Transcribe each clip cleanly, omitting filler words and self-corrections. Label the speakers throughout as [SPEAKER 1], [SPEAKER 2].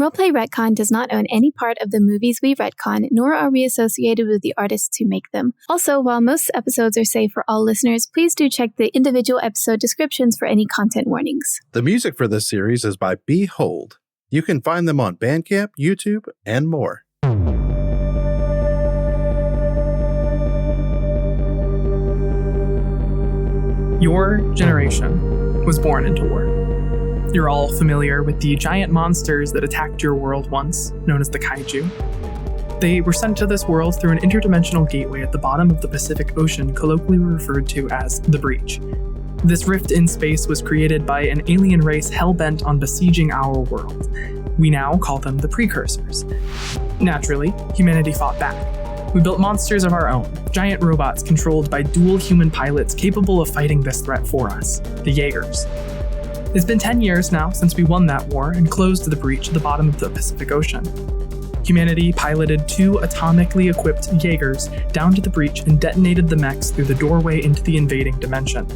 [SPEAKER 1] Roleplay Retcon does not own any part of the movies we retcon, nor are we associated with the artists who make them. Also, while most episodes are safe for all listeners, please do check the individual episode descriptions for any content warnings.
[SPEAKER 2] The music for this series is by Behold. You can find them on Bandcamp, YouTube, and more.
[SPEAKER 3] Your generation was born into war. You're all familiar with the giant monsters that attacked your world once, known as the Kaiju. They were sent to this world through an interdimensional gateway at the bottom of the Pacific Ocean, colloquially referred to as the Breach. This rift in space was created by an alien race hell-bent on besieging our world. We now call them the Precursors. Naturally, humanity fought back. We built monsters of our own, giant robots controlled by dual human pilots capable of fighting this threat for us, the Jaegers. It's been 10 years now since we won that war and closed the breach at the bottom of the Pacific Ocean. Humanity piloted 2 atomically equipped Jaegers down to the breach and detonated the mechs through the doorway into the invading dimension.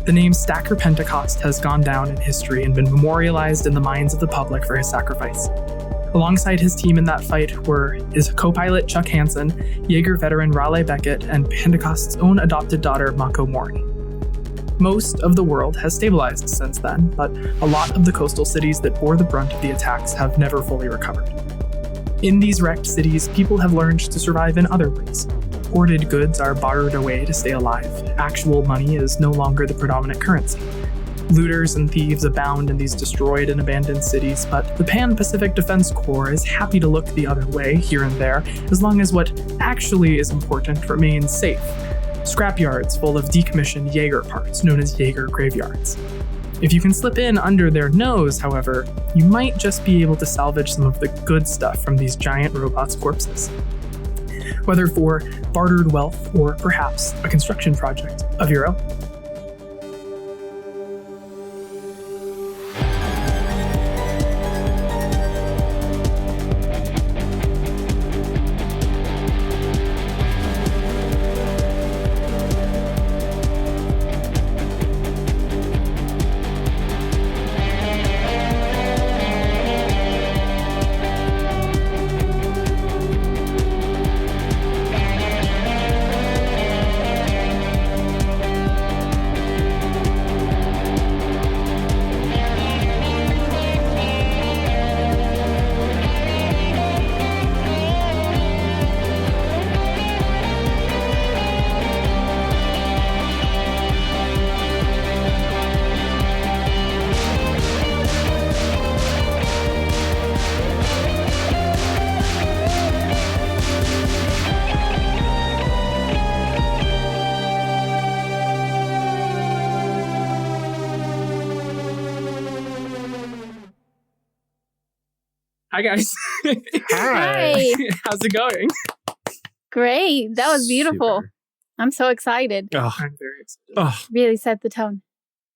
[SPEAKER 3] The name Stacker Pentecost has gone down in history and been memorialized in the minds of the public for his sacrifice. Alongside his team in that fight were his co-pilot Chuck Hansen, Jaeger veteran Raleigh Beckett, and Pentecost's own adopted daughter Mako Mori. Most of the world has stabilized since then, but a lot of the coastal cities that bore the brunt of the attacks have never fully recovered. In these wrecked cities, people have learned to survive in other ways. Hoarded goods are bartered away to stay alive. Actual money is no longer the predominant currency. Looters and thieves abound in these destroyed and abandoned cities, but the Pan-Pacific Defense Corps is happy to look the other way here and there, as long as what actually is important remains safe. Scrapyards full of decommissioned Jaeger parts, known as Jaeger graveyards. If you can slip in under their nose, however, you might just be able to salvage some of the good stuff from these giant robots' corpses. Whether for bartered wealth or perhaps a construction project of your own. Hi guys.
[SPEAKER 1] Hi.
[SPEAKER 3] How's it going?
[SPEAKER 1] Great. That was beautiful.
[SPEAKER 2] Super.
[SPEAKER 1] I'm so excited.
[SPEAKER 4] Oh,
[SPEAKER 3] I'm very excited.
[SPEAKER 4] oh,
[SPEAKER 1] Really set the tone.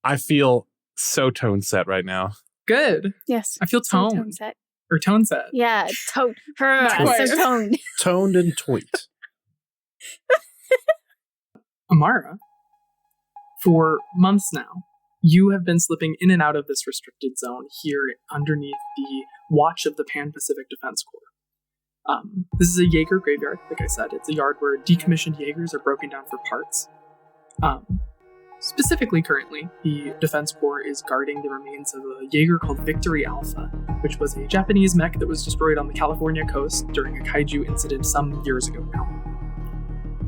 [SPEAKER 4] I feel so tone set right now.
[SPEAKER 3] Good.
[SPEAKER 1] Yes.
[SPEAKER 3] I feel
[SPEAKER 1] So
[SPEAKER 3] toned.
[SPEAKER 1] tone set.
[SPEAKER 3] Or tone set.
[SPEAKER 1] Yeah, tone.
[SPEAKER 3] Quite.
[SPEAKER 1] So toned.
[SPEAKER 2] Toned and tweet.
[SPEAKER 3] Amara, for months now, you have been slipping in and out of this restricted zone here underneath the watch of the Pan-Pacific Defense Corps. This is a Jaeger graveyard, like I said. It's a yard where decommissioned Jaegers are broken down for parts. Specifically, currently, the Defense Corps is guarding the remains of a Jaeger called Victory Alpha, which was a Japanese mech that was destroyed on the California coast during a Kaiju incident some years ago now.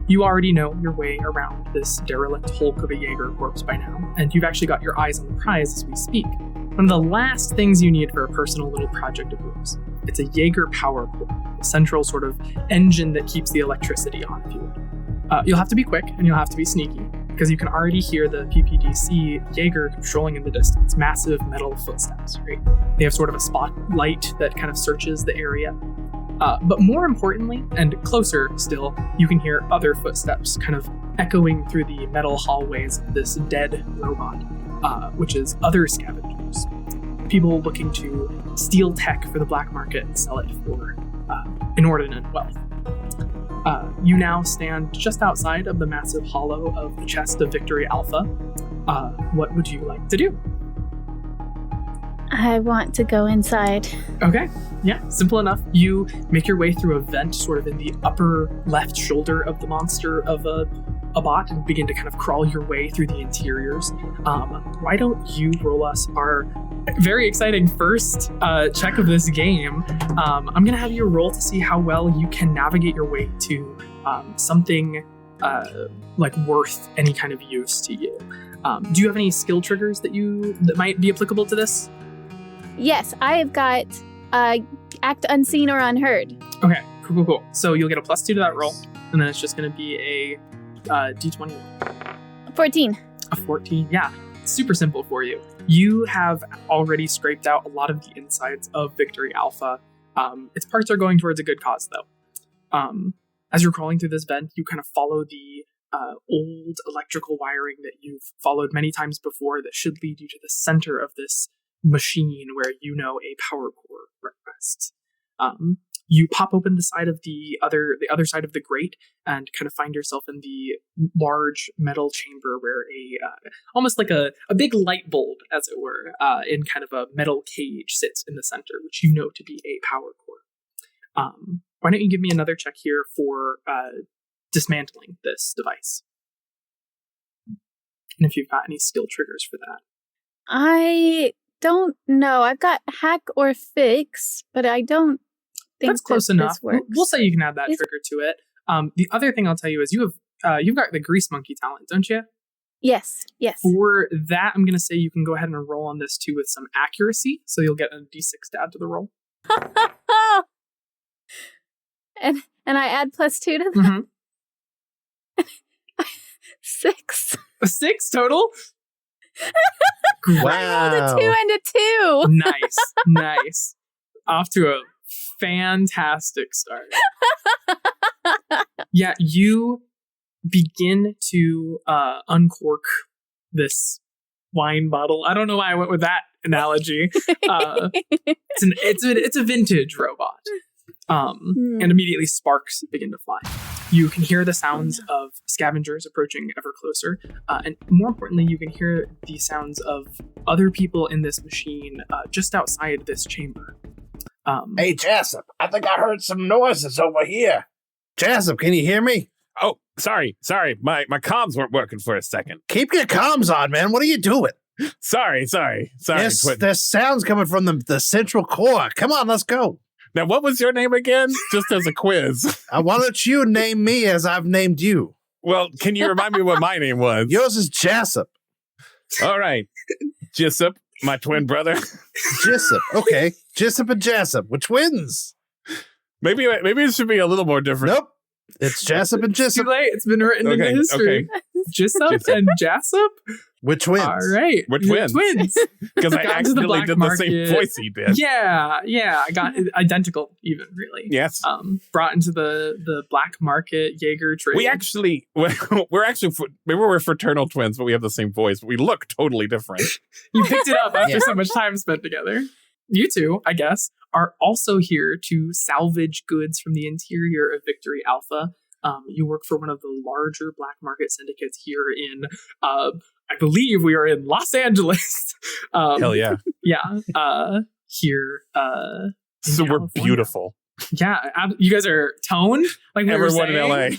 [SPEAKER 3] You already know your way around this derelict hulk of a Jaeger corpse by now, and you've actually got your eyes on the prize as we speak. One of the last things you need for a personal little project of yours. It's a Jaeger power core, a central sort of engine that keeps the electricity on, if you would. You'll have to be quick, and you'll have to be sneaky, because you can already hear the PPDC Jaeger strolling in the distance, massive metal footsteps, right? They have sort of a spotlight that kind of searches the area. But more importantly, and closer still, you can hear other footsteps kind of echoing through the metal hallways of this dead robot, which is other scavengers. People looking to steal tech for the black market and sell it for inordinate wealth. You now stand just outside of the massive hollow of the chest of Victory Alpha. What would you like to do?
[SPEAKER 1] I want to go inside.
[SPEAKER 3] Okay, yeah, simple enough. You make your way through a vent sort of in the upper left shoulder of the monster of a bot and begin to kind of crawl your way through the interiors. Why don't you roll us our very exciting first check of this game. I'm going to have you roll to see how well you can navigate your way to something like worth any kind of use to you. Do you have any skill triggers that might be applicable to this?
[SPEAKER 1] Yes, I have got act unseen or unheard.
[SPEAKER 3] Okay, cool. So you'll get a +2 to that roll, and then it's just going to be a D20 roll.
[SPEAKER 1] 14.
[SPEAKER 3] A 14, yeah. Super simple for you. You have already scraped out a lot of the insides of Victory Alpha. Its parts are going towards a good cause, though. As you're crawling through this vent, you kind of follow the old electrical wiring that you've followed many times before that should lead you to the center of this machine where you know a power core rests. You pop open the side of the other side of the grate and kind of find yourself in the large metal chamber where almost like a big light bulb, as it were, in kind of a metal cage sits in the center, which you know to be a power core. Why don't you give me another check here for dismantling this device? And if you've got any skill triggers for that.
[SPEAKER 1] I don't know. I've got hack or fix, but I don't think
[SPEAKER 3] that's close enough.
[SPEAKER 1] Works.
[SPEAKER 3] We'll say you can add that trigger to it. The other thing I'll tell you is you've got the grease monkey talent, don't you?
[SPEAKER 1] Yes.
[SPEAKER 3] For that, I'm going to say you can go ahead and roll on this too with some accuracy, so you'll get a D6 to add to the roll.
[SPEAKER 1] and I add +2 to that? Mm-hmm. 6.
[SPEAKER 3] A 6 total?
[SPEAKER 1] Wow. I rolled a 2 and a 2.
[SPEAKER 3] Nice. Off to a fantastic start. Yeah, you begin to uncork this wine bottle. I don't know why I went with that analogy. It's a vintage robot. And immediately sparks begin to fly. You can hear the sounds of scavengers approaching ever closer. And more importantly, you can hear the sounds of other people in this machine just outside this chamber.
[SPEAKER 5] Hey, Jessup, I think I heard some noises over here.
[SPEAKER 2] Jessup, can you hear me?
[SPEAKER 4] Oh, sorry. My comms weren't working for a second.
[SPEAKER 2] Keep your comms on, man. What are you doing?
[SPEAKER 4] Sorry.
[SPEAKER 2] There's sounds coming from the central core. Come on, let's go.
[SPEAKER 4] Now, what was your name again? Just as a quiz.
[SPEAKER 2] Why don't you name me as I've named you?
[SPEAKER 4] Well, can you remind me what my name was?
[SPEAKER 2] Yours is Jessup.
[SPEAKER 4] All right. Jessup, my twin brother.
[SPEAKER 2] Jessup. Okay. Jessup and Jessup. We're twins.
[SPEAKER 4] Maybe it should be a little more different.
[SPEAKER 2] Nope. It's Jessup and Jessup.
[SPEAKER 3] Too late. It's been written into history. Okay. Jessup and Jessup?
[SPEAKER 2] We're twins.
[SPEAKER 3] All right.
[SPEAKER 4] We're twins. Because I accidentally did the same voice he did.
[SPEAKER 3] Yeah. I got identical even, really.
[SPEAKER 4] Yes.
[SPEAKER 3] Brought into the black market Jaeger trade.
[SPEAKER 4] We're fraternal twins, but we have the same voice, but we look totally different.
[SPEAKER 3] You picked it up after so much time spent together. You two, I guess, are also here to salvage goods from the interior of Victory Alpha. You work for one of the larger black market syndicates here in, I believe we are in Los Angeles.
[SPEAKER 4] Hell yeah.
[SPEAKER 3] Yeah. Here.
[SPEAKER 4] So we're beautiful.
[SPEAKER 3] Yeah. You guys are toned. Like
[SPEAKER 4] everyone in LA.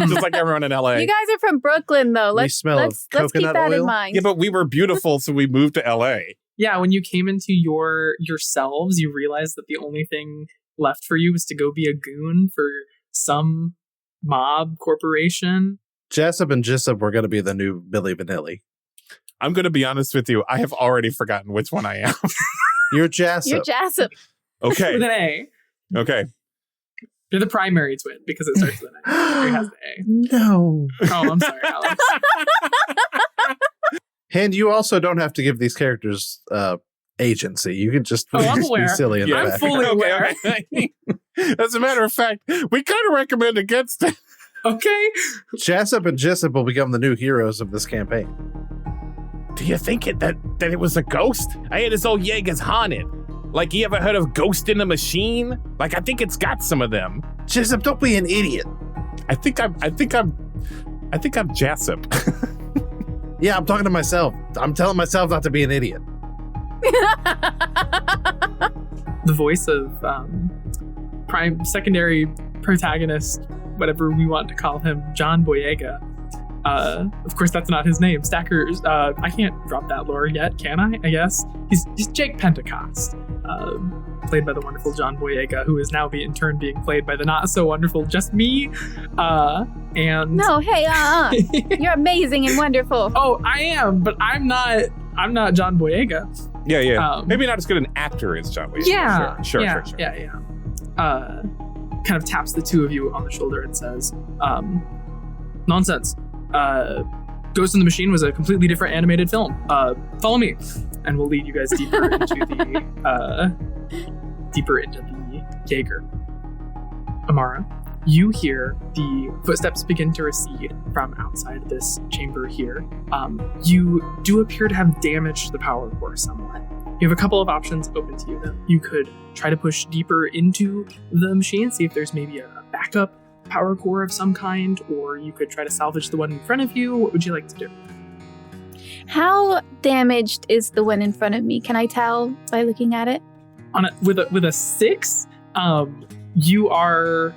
[SPEAKER 4] Just like everyone in LA.
[SPEAKER 1] You guys are from Brooklyn, though. Let's keep that in mind.
[SPEAKER 4] Yeah, but we were beautiful, so we moved to LA.
[SPEAKER 3] Yeah, when you came into yourselves, you realized that the only thing left for you was to go be a goon for some mob corporation.
[SPEAKER 2] Jessup and Jessup were going to be the new Billy Vanilli.
[SPEAKER 4] I'm going to be honest with you. I have already forgotten which one I am.
[SPEAKER 2] You're Jessup.
[SPEAKER 1] You're Jessup.
[SPEAKER 4] Okay.
[SPEAKER 3] With an A.
[SPEAKER 4] Okay.
[SPEAKER 3] You're the primary twin because it starts with an A. It has the A.
[SPEAKER 2] No.
[SPEAKER 3] Oh, I'm sorry, Alex.
[SPEAKER 2] And you also don't have to give these characters agency. You can just, be silly in the back.
[SPEAKER 3] I'm fully aware.
[SPEAKER 4] Okay. As a matter of fact, we kind of recommend against it.
[SPEAKER 3] Okay.
[SPEAKER 2] Jessup and Jessup will become the new heroes of this campaign.
[SPEAKER 4] Do you think that it was a ghost? I hear this old Jaeger's haunted. Like, you ever heard of Ghost in a Machine? Like, I think it's got some of them.
[SPEAKER 2] Jessup, don't be an idiot.
[SPEAKER 4] I think I'm Jessup.
[SPEAKER 2] Yeah, I'm talking to myself. I'm telling myself not to be an idiot.
[SPEAKER 3] The voice of secondary protagonist, whatever we want to call him, John Boyega. Of course, that's not his name. Stacker, I can't drop that lore yet, can I? I guess. He's Jaeger Pentecost, played by the wonderful John Boyega, who is now being played by the not so wonderful just me. And
[SPEAKER 1] No, hey, you're amazing and wonderful.
[SPEAKER 3] Oh, I am, but I'm not John Boyega.
[SPEAKER 4] Yeah. Maybe not as good an actor as John Boyega.
[SPEAKER 3] Yeah.
[SPEAKER 4] Sure.
[SPEAKER 3] Yeah. Kind of taps the two of you on the shoulder and says, nonsense. Ghost in the Machine was a completely different animated film. Follow me, and we'll lead you guys deeper into the Jaeger. Amara, you hear the footsteps begin to recede from outside this chamber here. You do appear to have damaged the power core somewhat. You have a couple of options open to you, though. You could try to push deeper into the machine, see if there's maybe a backup power core of some kind, or you could try to salvage the one in front of you. What would you like to do?
[SPEAKER 1] How damaged is the one in front of me? Can I tell by looking at it?
[SPEAKER 3] With a 6, you are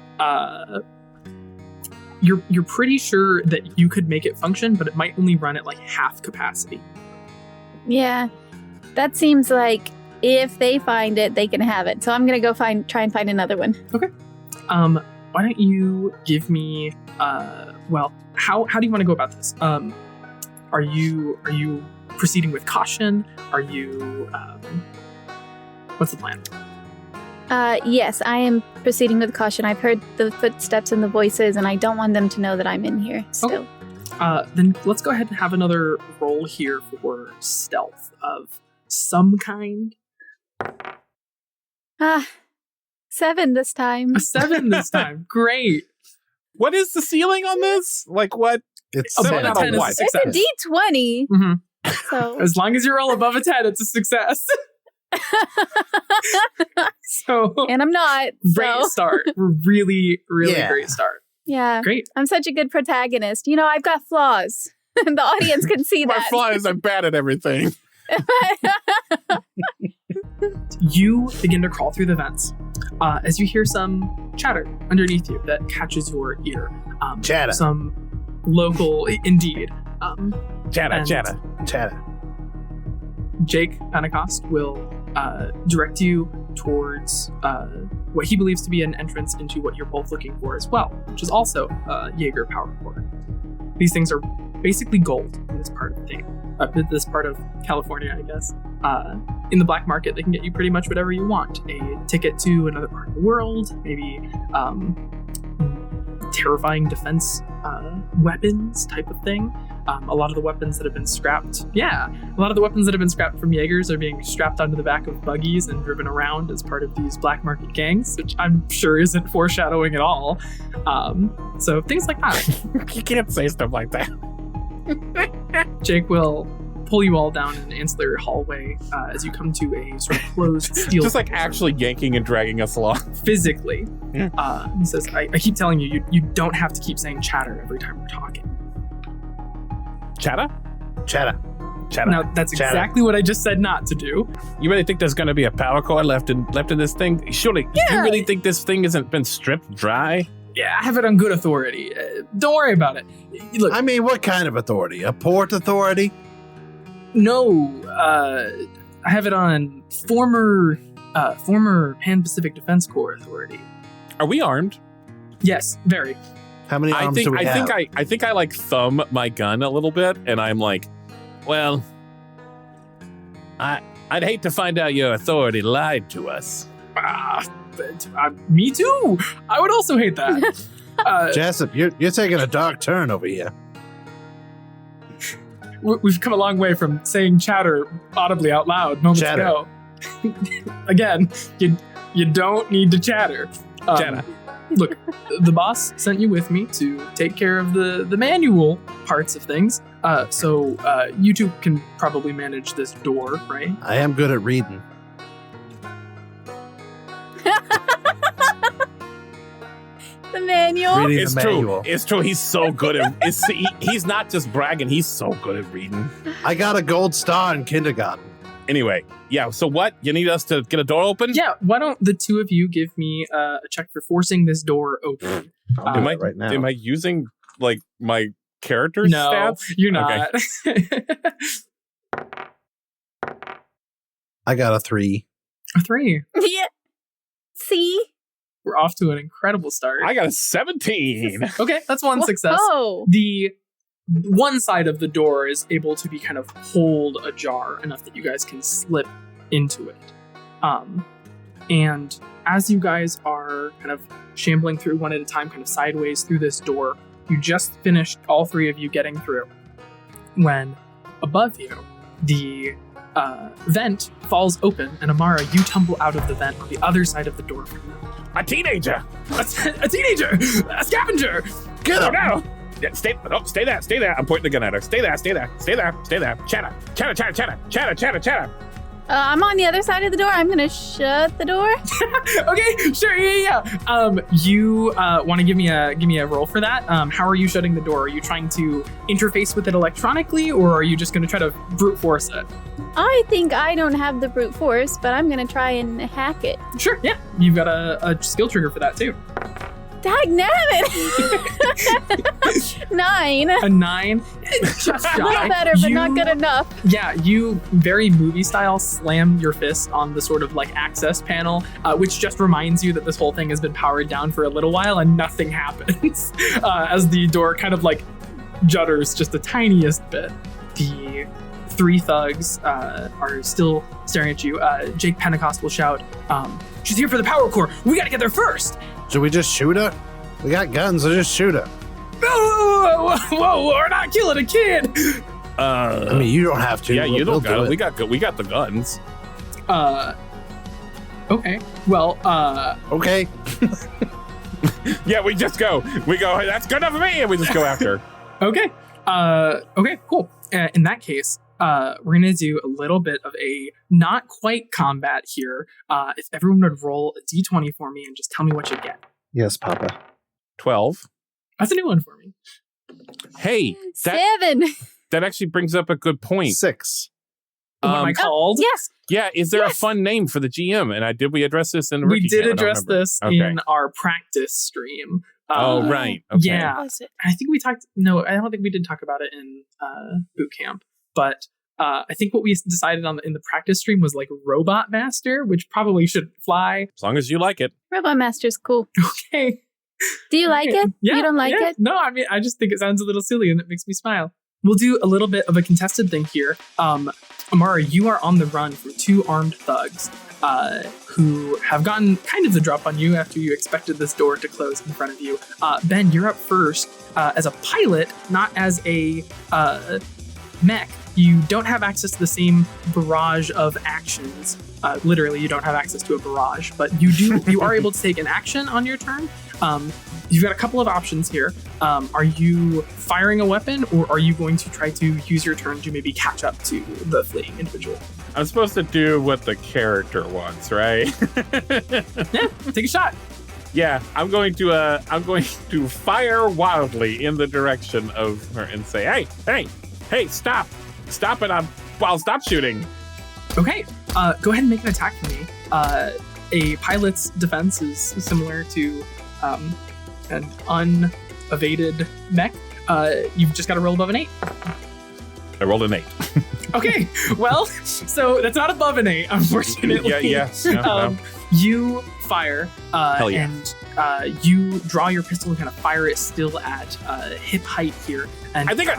[SPEAKER 3] you're pretty sure that you could make it function, but it might only run at like half capacity.
[SPEAKER 1] Yeah, that seems like if they find it, they can have it. So I'm gonna go try and find another one.
[SPEAKER 3] Okay. Why don't you give me how do you want to go about this? Are you proceeding with caution? Are you what's the plan?
[SPEAKER 1] Yes, I am proceeding with caution. I've heard the footsteps and the voices, and I don't want them to know that I'm in here still.
[SPEAKER 3] Okay. Then let's go ahead and have another roll here for stealth of some kind.
[SPEAKER 1] 7 this time.
[SPEAKER 3] A 7 this time. Great.
[SPEAKER 4] What is the ceiling on this? Like what?
[SPEAKER 2] It's
[SPEAKER 3] Above
[SPEAKER 4] 7
[SPEAKER 3] a
[SPEAKER 4] out
[SPEAKER 3] 10
[SPEAKER 4] of
[SPEAKER 3] is
[SPEAKER 4] what?
[SPEAKER 3] a success.
[SPEAKER 1] It's a D20.
[SPEAKER 3] Mm-hmm.
[SPEAKER 1] So
[SPEAKER 3] As long as you roll above a 10, it's a success. So
[SPEAKER 1] and I'm not.
[SPEAKER 3] great
[SPEAKER 1] So.
[SPEAKER 3] start. Really great start.
[SPEAKER 1] Yeah.
[SPEAKER 3] Great.
[SPEAKER 1] I'm such a good protagonist. I've got flaws. The audience can see
[SPEAKER 4] My
[SPEAKER 1] that.
[SPEAKER 4] flaw is I'm bad at everything.
[SPEAKER 3] You begin to crawl through the vents as you hear some chatter underneath you that catches your ear.
[SPEAKER 5] Chatter.
[SPEAKER 3] Some local, indeed.
[SPEAKER 4] Chatter.
[SPEAKER 3] Jaeger Pentecost will direct you towards what he believes to be an entrance into what you're both looking for as well, which is also Jaeger power core. These things are basically gold in this part of this part of California, I guess. In the black market, they can get you pretty much whatever you want. A ticket to another part of the world, maybe terrifying defense weapons type of thing. A lot of the weapons that have been scrapped from Jaegers are being strapped onto the back of buggies and driven around as part of these black market gangs, which I'm sure isn't foreshadowing at all. So things like that.
[SPEAKER 4] You can't say stuff like that.
[SPEAKER 3] Jake will pull you all down an ancillary hallway as you come to a sort of closed steel
[SPEAKER 4] Just like
[SPEAKER 3] door.
[SPEAKER 4] actually yanking and dragging us along.
[SPEAKER 3] Physically.
[SPEAKER 4] Yeah.
[SPEAKER 3] He says, I keep telling you, you don't have to keep saying chatter every time we're talking.
[SPEAKER 4] Chatter?
[SPEAKER 5] Chatter.
[SPEAKER 3] Now, that's exactly what I just said not to do.
[SPEAKER 4] You really think there's going to be a power core left in this thing? Surely, you really think this thing hasn't been stripped dry?
[SPEAKER 3] Yeah, I have it on good authority. Don't worry about it. Look,
[SPEAKER 2] I mean, what kind of authority? A port authority?
[SPEAKER 3] no, I have it on former Pan-Pacific Defense Corps authority.
[SPEAKER 4] Are we armed?
[SPEAKER 3] Yes, very.
[SPEAKER 2] How many arms do we have?
[SPEAKER 4] I think I like thumb my gun a little bit, and I'm like, well, I'd hate to find out your authority lied to us.
[SPEAKER 3] Me too. I would also hate that.
[SPEAKER 2] Jessup, you're taking a dark turn over here.
[SPEAKER 3] We've come a long way from saying chatter audibly out loud moments ago. Again, you don't need to chatter.
[SPEAKER 4] Chatter.
[SPEAKER 3] Look, the boss sent you with me to take care of the manual parts of things. So you two can probably manage this door, right?
[SPEAKER 2] I am good at reading.
[SPEAKER 1] The manual.
[SPEAKER 2] Reading
[SPEAKER 4] It's
[SPEAKER 2] the
[SPEAKER 4] true.
[SPEAKER 2] manual.
[SPEAKER 4] It's true. He's so good at. He's not just bragging. He's so good at reading.
[SPEAKER 2] I got a gold star in kindergarten.
[SPEAKER 4] Anyway, yeah, so what? You need us to get a door open?
[SPEAKER 3] Yeah, why don't the two of you give me a check for forcing this door open?
[SPEAKER 2] I'll do it right now.
[SPEAKER 4] Am I using, like, my character
[SPEAKER 3] No,
[SPEAKER 4] stats?
[SPEAKER 3] you're not.
[SPEAKER 4] Okay.
[SPEAKER 2] I got a 3.
[SPEAKER 3] A 3.
[SPEAKER 1] Yeah. See?
[SPEAKER 3] We're off to an incredible start.
[SPEAKER 4] I got a 17.
[SPEAKER 3] Okay, that's one success.
[SPEAKER 1] Whoa.
[SPEAKER 3] The one side of the door is able to be kind of pulled ajar enough that you guys can slip into it. And as you guys are kind of shambling through one at a time, kind of sideways through this door, you just finished, all three of you, getting through, when above you, the vent falls open, and Amara, you tumble out of the vent on the other side of the door from them.
[SPEAKER 4] A teenager!
[SPEAKER 3] A teenager! A scavenger!
[SPEAKER 2] Get him!
[SPEAKER 4] No! Yeah, stay there. I'm pointing the gun at her. Stay there. Chatter.
[SPEAKER 1] I'm on the other side of the door. I'm gonna shut the door.
[SPEAKER 3] Okay, sure, yeah. You want to give me a roll for that? How are you shutting the door? Are you trying to interface with it electronically, or are you just going to try to brute force it?
[SPEAKER 1] I think I don't have the brute force, but I'm gonna try and hack it.
[SPEAKER 3] Sure, yeah. You've got a skill trigger for that too.
[SPEAKER 1] Dagnabbit! 9.
[SPEAKER 3] A 9. Just
[SPEAKER 1] A little better, but not good enough.
[SPEAKER 3] Yeah, you very movie style slam your fist on the sort of like access panel, which just reminds you that this whole thing has been powered down for a little while and nothing happens as the door kind of like judders just the tiniest bit. The 3 thugs are still staring at you. Jake Pentecost will shout, "She's here for the power core. We gotta get there first."
[SPEAKER 2] Should we just shoot her? We got guns, so just shoot her.
[SPEAKER 3] Whoa, we're not killing a kid.
[SPEAKER 2] I mean, you don't have to.
[SPEAKER 4] Yeah, you don't got
[SPEAKER 2] do
[SPEAKER 4] it. We got the guns.
[SPEAKER 3] Okay. Well,
[SPEAKER 2] Okay.
[SPEAKER 4] Yeah, we just go. We go, that's good enough for me, and we just go after her.
[SPEAKER 3] Okay. Okay, cool. In that case, we're going to do a little bit of a not quite combat here. If everyone would roll a d20 for me and just tell me what you get.
[SPEAKER 2] Yes, Papa.
[SPEAKER 4] 12.
[SPEAKER 3] That's a new one for me.
[SPEAKER 4] Hey,
[SPEAKER 1] 7.
[SPEAKER 4] that actually brings up a good point.
[SPEAKER 2] 6.
[SPEAKER 3] What am I called?
[SPEAKER 1] Yes.
[SPEAKER 4] Yeah, is there a
[SPEAKER 1] Yes.
[SPEAKER 4] fun name for the GM? And did we address this in the
[SPEAKER 3] We
[SPEAKER 4] Rookie
[SPEAKER 3] did
[SPEAKER 4] Camp? I don't
[SPEAKER 3] address
[SPEAKER 4] remember.
[SPEAKER 3] this
[SPEAKER 4] Okay.
[SPEAKER 3] in our practice stream.
[SPEAKER 4] Oh, right. Okay.
[SPEAKER 3] Yeah.
[SPEAKER 1] Was it?
[SPEAKER 3] I think we talked... No, I don't think we did talk about it in boot camp. But I think what we decided on in the practice stream was like Robot Master, which probably should fly.
[SPEAKER 4] As long as you like it.
[SPEAKER 1] Robot Master's cool.
[SPEAKER 3] Okay.
[SPEAKER 1] Do you like it?
[SPEAKER 3] Yeah,
[SPEAKER 1] You don't like
[SPEAKER 3] yeah.
[SPEAKER 1] it?
[SPEAKER 3] No, I mean, I just think it sounds a little silly and it makes me smile. We'll do a little bit of a contested thing here. Amara, you are on the run from 2 armed thugs who have gotten kind of the drop on you after you expected this door to close in front of you. Ben, you're up first as a pilot, not as a mech. You don't have access to the same barrage of actions. Literally, you don't have access to a barrage, but you are able to take an action on your turn. You've got a couple of options here. Are you firing a weapon, or are you going to try to use your turn to maybe catch up to the fleeing individual?
[SPEAKER 4] I'm supposed to do what the character wants, right?
[SPEAKER 3] Yeah, take a shot.
[SPEAKER 4] Yeah, I'm going to fire wildly in the direction of her and say, hey, stop it! I'll stop shooting.
[SPEAKER 3] Okay, go ahead and make an attack for me. A pilot's defense is similar to an unevaded mech. You've just got to roll above an 8.
[SPEAKER 4] I rolled an 8.
[SPEAKER 3] Okay, well, so that's not above an 8, unfortunately.
[SPEAKER 4] Yeah. Well.
[SPEAKER 3] You fire,
[SPEAKER 4] Hell yeah.
[SPEAKER 3] and you draw your pistol and kind of fire it still at hip height here. And
[SPEAKER 4] I think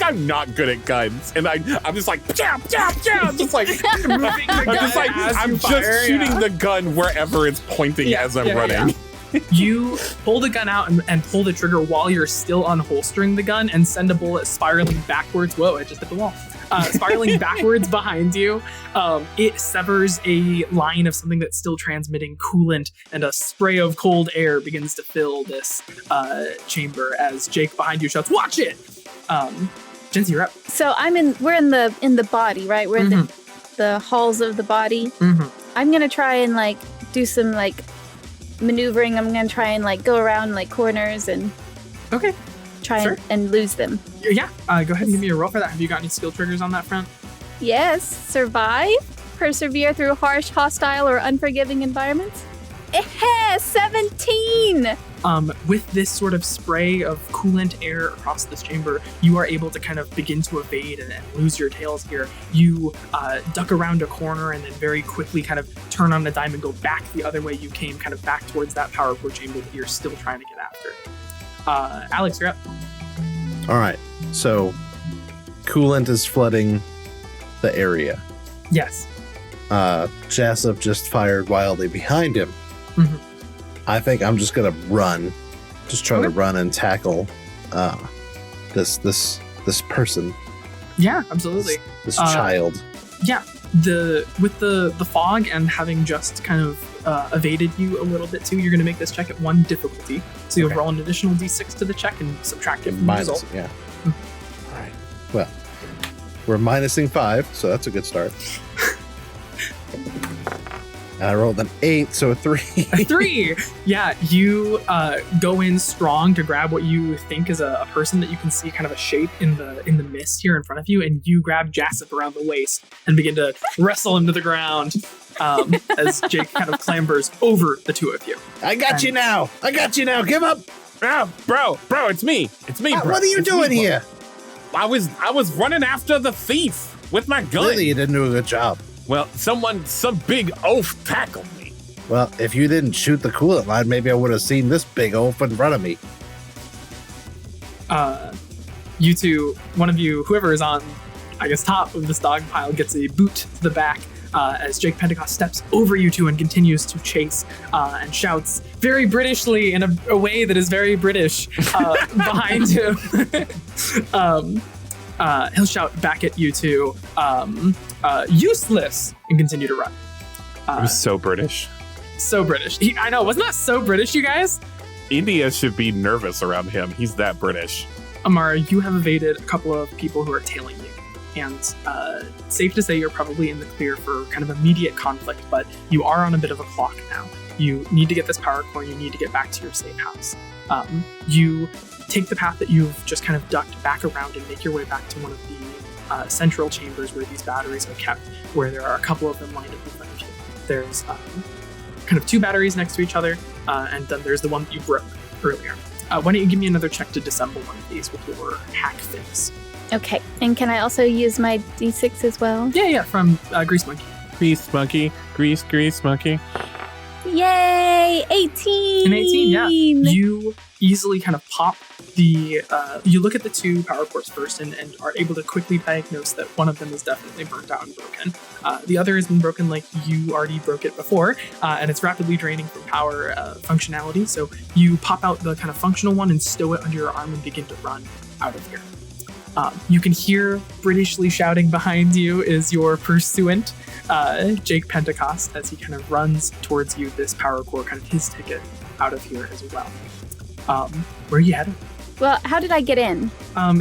[SPEAKER 4] I'm not good at guns, and I'm just like, jab, just like,
[SPEAKER 3] moving the gun as
[SPEAKER 4] I'm
[SPEAKER 3] you
[SPEAKER 4] just
[SPEAKER 3] fire,
[SPEAKER 4] shooting
[SPEAKER 3] yeah.
[SPEAKER 4] the gun wherever it's pointing as I'm running.
[SPEAKER 3] You pull the gun out and pull the trigger while you're still unholstering the gun and send a bullet spiraling backwards. Whoa, I just hit the wall. Spiraling backwards behind you. It severs a line of something that's still transmitting coolant, and a spray of cold air begins to fill this chamber as Jake behind you shouts, "Watch it!" Jency, you're up.
[SPEAKER 1] So we're in the body, right? We're in the halls of the body.
[SPEAKER 3] Mm-hmm.
[SPEAKER 1] I'm gonna try and like do some like maneuvering. I'm gonna try and like go around like corners and
[SPEAKER 3] Okay.
[SPEAKER 1] try
[SPEAKER 3] Sure.
[SPEAKER 1] and lose them.
[SPEAKER 3] Yeah. Go ahead and give me a roll for that. Have you got any skill triggers on that front?
[SPEAKER 1] Yes, survive? Persevere through harsh, hostile, or unforgiving environments? 17!
[SPEAKER 3] With this sort of spray of coolant air across this chamber, you are able to kind of begin to evade and lose your tails here. You duck around a corner and then very quickly kind of turn on a dime and go back the other way you came, kind of back towards that power core chamber that you're still trying to get after. Alex, you're up.
[SPEAKER 2] All right. So coolant is flooding the area.
[SPEAKER 3] Yes.
[SPEAKER 2] Jessup just fired wildly behind him.
[SPEAKER 3] Mm-hmm.
[SPEAKER 2] I think I'm just gonna run, just try to run and tackle this person.
[SPEAKER 3] Yeah, absolutely.
[SPEAKER 2] This child.
[SPEAKER 3] Yeah, with the fog and having just kind of evaded you a little bit too, you're gonna make this check at 1 difficulty. So you'll roll an additional d6 to the check and subtract it from the result.
[SPEAKER 2] Yeah. All right. Well, we're minusing 5, so that's a good start. I rolled an 8, so a 3.
[SPEAKER 3] A 3! Yeah, you go in strong to grab what you think is a person that you can see kind of a shape in the mist here in front of you, and you grab Jessup around the waist and begin to wrestle him to the ground as Jake kind of clambers over the two of you.
[SPEAKER 2] I got you now! Give up!
[SPEAKER 4] Bro, it's me, bro.
[SPEAKER 2] What are you doing here?
[SPEAKER 4] I was running after the thief with my gun.
[SPEAKER 2] Clearly you didn't do a good job.
[SPEAKER 4] Well, some big oaf tackled me.
[SPEAKER 2] Well, if you didn't shoot the coolant line, maybe I would have seen this big oaf in front of me.
[SPEAKER 3] You two, one of you, whoever is on, I guess, top of this dog pile, gets a boot to the back as Jake Pentecost steps over you two and continues to chase and shouts very Britishly in a way that is very British behind him. He'll shout back at you two, useless, and continue to run.
[SPEAKER 4] It was so British.
[SPEAKER 3] So British. I know, wasn't that so British, you guys?
[SPEAKER 4] India should be nervous around him. He's that British.
[SPEAKER 3] Amara, you have evaded a couple of people who are tailing you. And safe to say you're probably in the clear for kind of immediate conflict, but you are on a bit of a clock now. You need to get this power core, you need to get back to your safe house. You take the path that you've just kind of ducked back around and make your way back to one of the central chambers where these batteries are kept, where there are a couple of them lined up in front of you. There's kind of 2 batteries next to each other, and then there's the one that you broke earlier. Why don't you give me another check to disassemble one of these with your hack fix?
[SPEAKER 1] Okay, and can I also use my d6 as well?
[SPEAKER 3] Yeah, from Grease Monkey.
[SPEAKER 4] Grease monkey.
[SPEAKER 1] Yay! 18!
[SPEAKER 3] An 18, yeah. You easily kind of pop the... you look at the 2 power cores first and are able to quickly diagnose that one of them is definitely burnt out and broken. The other has been broken like you already broke it before, and it's rapidly draining from power functionality, so you pop out the kind of functional one and stow it under your arm and begin to run out of here. You can hear Britishly shouting behind you is your pursuant, Jake Pentecost, as he kind of runs towards you, this power core, kind of his ticket out of here as well. Where are you headed?
[SPEAKER 1] Well, how did I get in?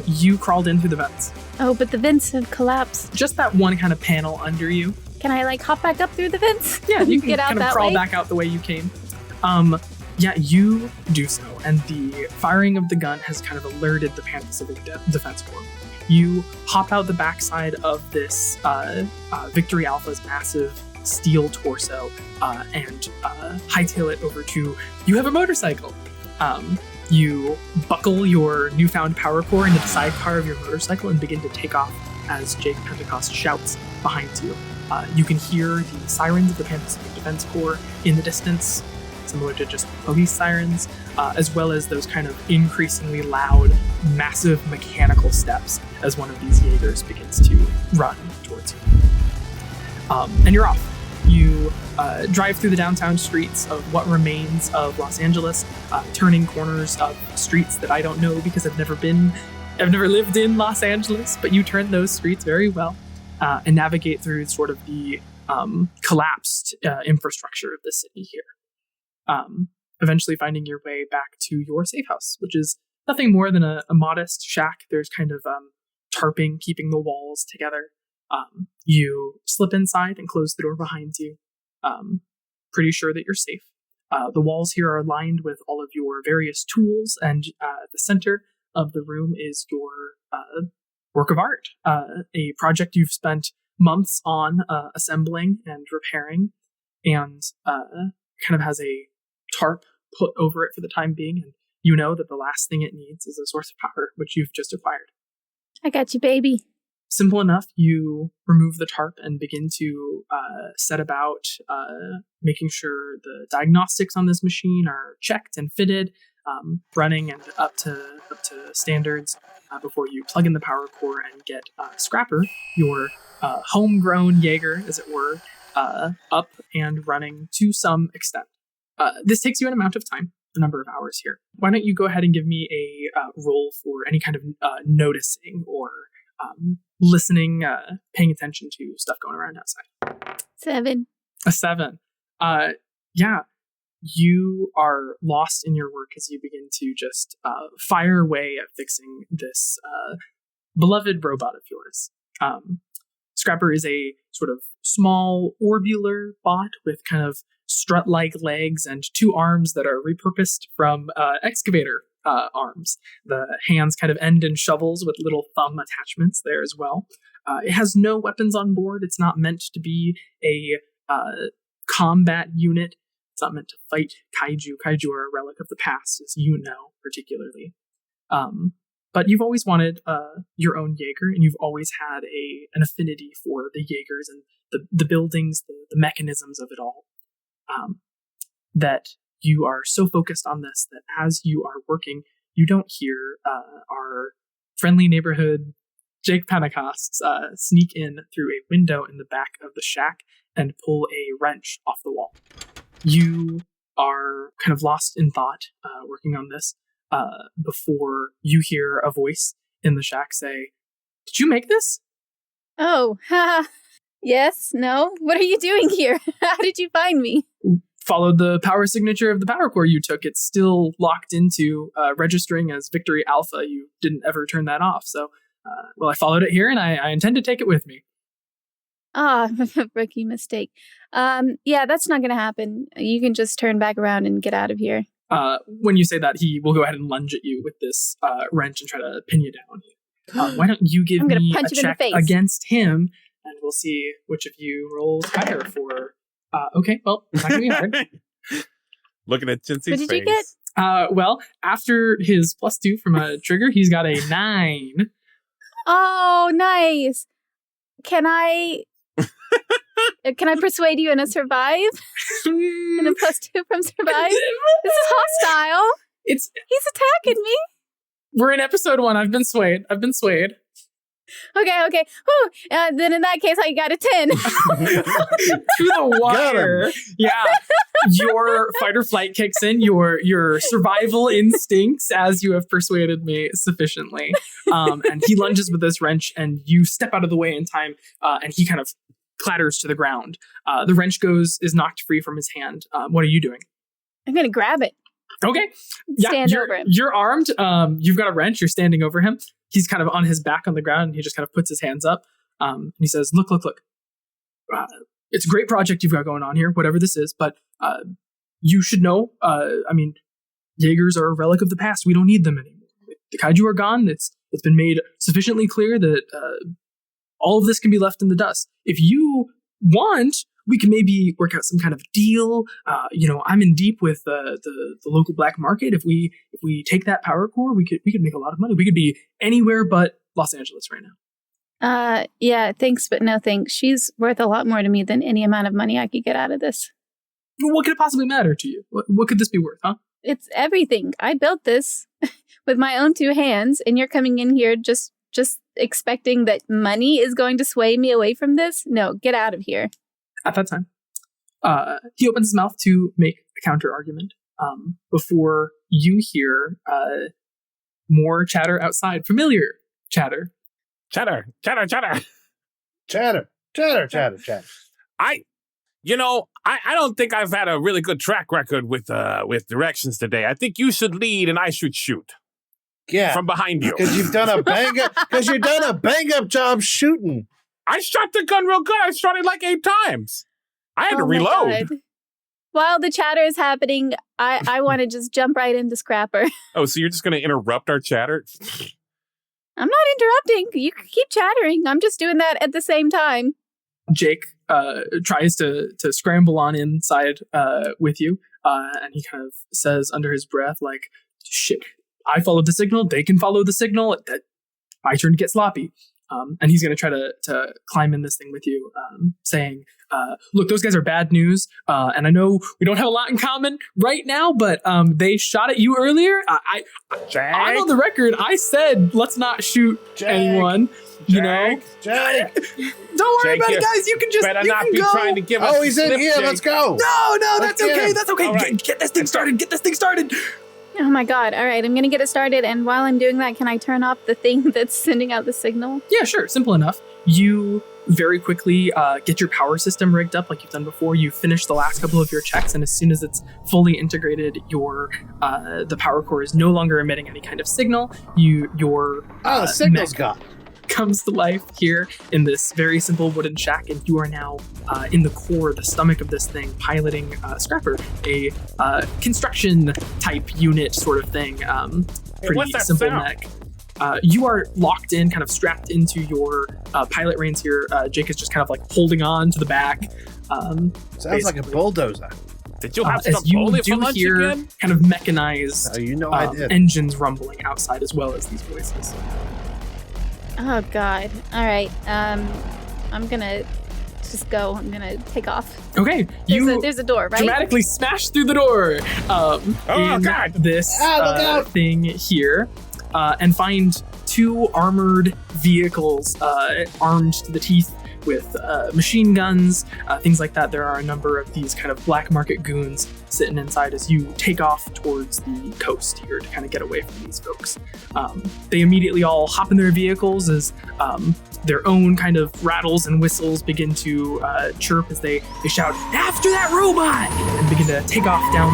[SPEAKER 3] You crawled in through the vents.
[SPEAKER 1] Oh, but the vents have collapsed.
[SPEAKER 3] Just that one kind of panel under you.
[SPEAKER 1] Can I, hop back up through the vents?
[SPEAKER 3] Yeah, you can
[SPEAKER 1] get out
[SPEAKER 3] kind of
[SPEAKER 1] that
[SPEAKER 3] crawl
[SPEAKER 1] way?
[SPEAKER 3] back out the way you came. Yeah, you do so, and the firing of the gun has kind of alerted the Pan-Pacific Defense Corps. You hop out the backside of this Victory Alpha's massive steel torso and hightail it over to... You have a motorcycle! You buckle your newfound power core into the sidecar of your motorcycle and begin to take off as Jake Pentecost shouts behind you. You can hear the sirens of the Pan-Pacific Defense Corps in the distance, similar to just police sirens, as well as those kind of increasingly loud, massive mechanical steps as one of these Jaegers begins to run towards you. And you're off. You drive through the downtown streets of what remains of Los Angeles, turning corners of streets that I don't know because I've never lived in Los Angeles, but you turn those streets very well and navigate through sort of the collapsed infrastructure of the city here. Eventually finding your way back to your safe house, which is nothing more than a modest shack. There's kind of tarping keeping the walls together. You slip inside and close the door behind you, pretty sure that you're safe. The walls here are lined with all of your various tools, and the center of the room is your work of art, a project you've spent months on assembling and repairing, and kind of has a tarp put over it for the time being. And you know that the last thing it needs is a source of power, which you've just acquired.
[SPEAKER 1] I got you, baby.
[SPEAKER 3] Simple enough, you remove the tarp and begin to set about making sure the diagnostics on this machine are checked and fitted, running and up to standards before you plug in the power core and get Scrapper, your homegrown Jaeger, as it were, up and running to some extent. This takes you an amount of time, a number of hours here. Why don't you go ahead and give me a roll for any kind of noticing or listening, paying attention to stuff going around outside.
[SPEAKER 1] 7.
[SPEAKER 3] A 7. Yeah, you are lost in your work as you begin to just fire away at fixing this beloved robot of yours. Scrapper is a sort of small orbular bot with kind of strut-like legs and 2 arms that are repurposed from excavator arms. The hands kind of end in shovels with little thumb attachments there as well. It has no weapons on board. It's not meant to be a combat unit. It's not meant to fight Kaiju. Kaiju are a relic of the past, as you know, particularly. But you've always wanted your own Jaeger, and you've always had an affinity for the Jaegers and the buildings, the mechanisms of it all. That you are so focused on this that as you are working, you don't hear our friendly neighborhood Jake Pentecost sneak in through a window in the back of the shack and pull a wrench off the wall. You are kind of lost in thought working on this before you hear a voice in the shack say, "Did you make this?"
[SPEAKER 1] Oh, yes, no. What are you doing here? How did you find me?
[SPEAKER 3] Followed the power signature of the power core you took. It's still locked into registering as Victory Alpha. You didn't ever turn that off. So, I followed it here, and I intend to take it with me.
[SPEAKER 1] Rookie mistake. Yeah, that's not going to happen. You can just turn back around and get out of here.
[SPEAKER 3] When you say that, he will go ahead and lunge at you with this wrench and try to pin you down. Why don't you give me a check against him, and we'll see which of you rolls higher for... okay, well, it's not going to be hard.
[SPEAKER 4] Looking at Cincy's face.
[SPEAKER 1] What did you get?
[SPEAKER 3] After his +2 from a trigger, he's got a 9.
[SPEAKER 1] Oh, nice. Can I persuade you in a survive? In a +2 from survive? This is hostile. He's attacking me.
[SPEAKER 3] We're in episode 1. I've been swayed.
[SPEAKER 1] Okay. Whew. Then in that case, I got a 10.
[SPEAKER 3] To the wire. Yeah. Your fight or flight kicks in, your survival instincts, as you have persuaded me sufficiently. And he lunges with this wrench, and you step out of the way in time, and he kind of clatters to the ground. The wrench is knocked free from his hand. What are you doing?
[SPEAKER 1] I'm going to grab it.
[SPEAKER 3] Okay.
[SPEAKER 1] Stand over him.
[SPEAKER 3] You're armed. You've got a wrench. You're standing over him. He's kind of on his back on the ground, and he just kind of puts his hands up. And he says, look. It's a great project you've got going on here, whatever this is, but you should know, Jaegers are a relic of the past. We don't need them anymore. The Kaiju are gone. It's been made sufficiently clear that all of this can be left in the dust. If you want, we can maybe work out some kind of deal. I'm in deep with the local black market. If we take that power core, we could make a lot of money. We could be anywhere but Los Angeles right now.
[SPEAKER 1] Yeah, thanks, but no thanks. She's worth a lot more to me than any amount of money I could get out of this.
[SPEAKER 3] What could it possibly matter to you? What could this be worth, huh?
[SPEAKER 1] It's everything. I built this with my own 2 hands, and you're coming in here just expecting that money is going to sway me away from this? No, get out of here.
[SPEAKER 3] At that time, he opens his mouth to make a counter argument before you hear more chatter outside. Familiar chatter.
[SPEAKER 4] Chatter. I don't think I've had a really good track record with directions today. I think you should lead and I should shoot.
[SPEAKER 2] Yeah,
[SPEAKER 4] from behind you.
[SPEAKER 2] Because you've done a bang up job shooting.
[SPEAKER 4] I shot the gun real good. I shot it like 8 times. I had to reload.
[SPEAKER 1] While the chatter is happening, I want to just jump right into Scrapper.
[SPEAKER 4] Oh, so you're just going to interrupt our chatter?
[SPEAKER 1] I'm not interrupting. You can keep chattering. I'm just doing that at the same time.
[SPEAKER 3] Jake tries to scramble on inside with you, and he kind of says under his breath, like, shit, I followed the signal, they can follow the signal, my turn to get sloppy. And he's going to try to climb in this thing with you, saying, look, those guys are bad news. And I know we don't have a lot in common right now, but they shot at you earlier. I'm on the record. I said, let's not shoot anyone. You know?
[SPEAKER 5] Jake.
[SPEAKER 3] Don't worry about it, guys. You can just
[SPEAKER 4] better not be trying to give us
[SPEAKER 2] Oh, he's in here.
[SPEAKER 4] Jake.
[SPEAKER 2] Let's go.
[SPEAKER 3] No, that's okay. That's okay.
[SPEAKER 4] Right.
[SPEAKER 3] Get this thing started.
[SPEAKER 1] Oh my god. All right, I'm going to get it started. And while I'm doing that, can I turn off the thing that's sending out the signal?
[SPEAKER 3] Yeah, sure. Simple enough. You very quickly get your power system rigged up like you've done before. You finish the last couple of your checks, and as soon as it's fully integrated, the power core is no longer emitting any kind of signal. Your
[SPEAKER 2] the signal's
[SPEAKER 3] mech
[SPEAKER 2] gone.
[SPEAKER 3] comes to life here in this very simple wooden shack, and you are now in the core, the stomach of this thing, piloting Scrapper, a construction type unit sort of thing. Pretty
[SPEAKER 4] what's that
[SPEAKER 3] simple
[SPEAKER 4] sound?
[SPEAKER 3] mech. You are locked in, kind of strapped into your pilot reins here. Jake is just kind of like holding on to the back.
[SPEAKER 2] Sounds like a bulldozer.
[SPEAKER 4] Did you have
[SPEAKER 3] as
[SPEAKER 4] some
[SPEAKER 3] you
[SPEAKER 4] bully for
[SPEAKER 3] do
[SPEAKER 4] lunch
[SPEAKER 3] here,
[SPEAKER 4] again?
[SPEAKER 3] kind of mechanized
[SPEAKER 2] I did.
[SPEAKER 3] engines rumbling outside as well as these voices.
[SPEAKER 1] Oh god. All right. I'm going to just go. I'm going to take off.
[SPEAKER 3] Okay,
[SPEAKER 1] There's a door, right?
[SPEAKER 3] dramatically smash through the door in
[SPEAKER 4] God.
[SPEAKER 3] this
[SPEAKER 2] look out.
[SPEAKER 3] thing here, and find two armored vehicles, armed to the teeth with machine guns, things like that. There are a number of these kind of black market goons sitting inside as you take off towards the coast here to kind of get away from these folks. They immediately all hop in their vehicles as their own kind of rattles and whistles begin to chirp as they shout, "After that robot!" and begin to take off down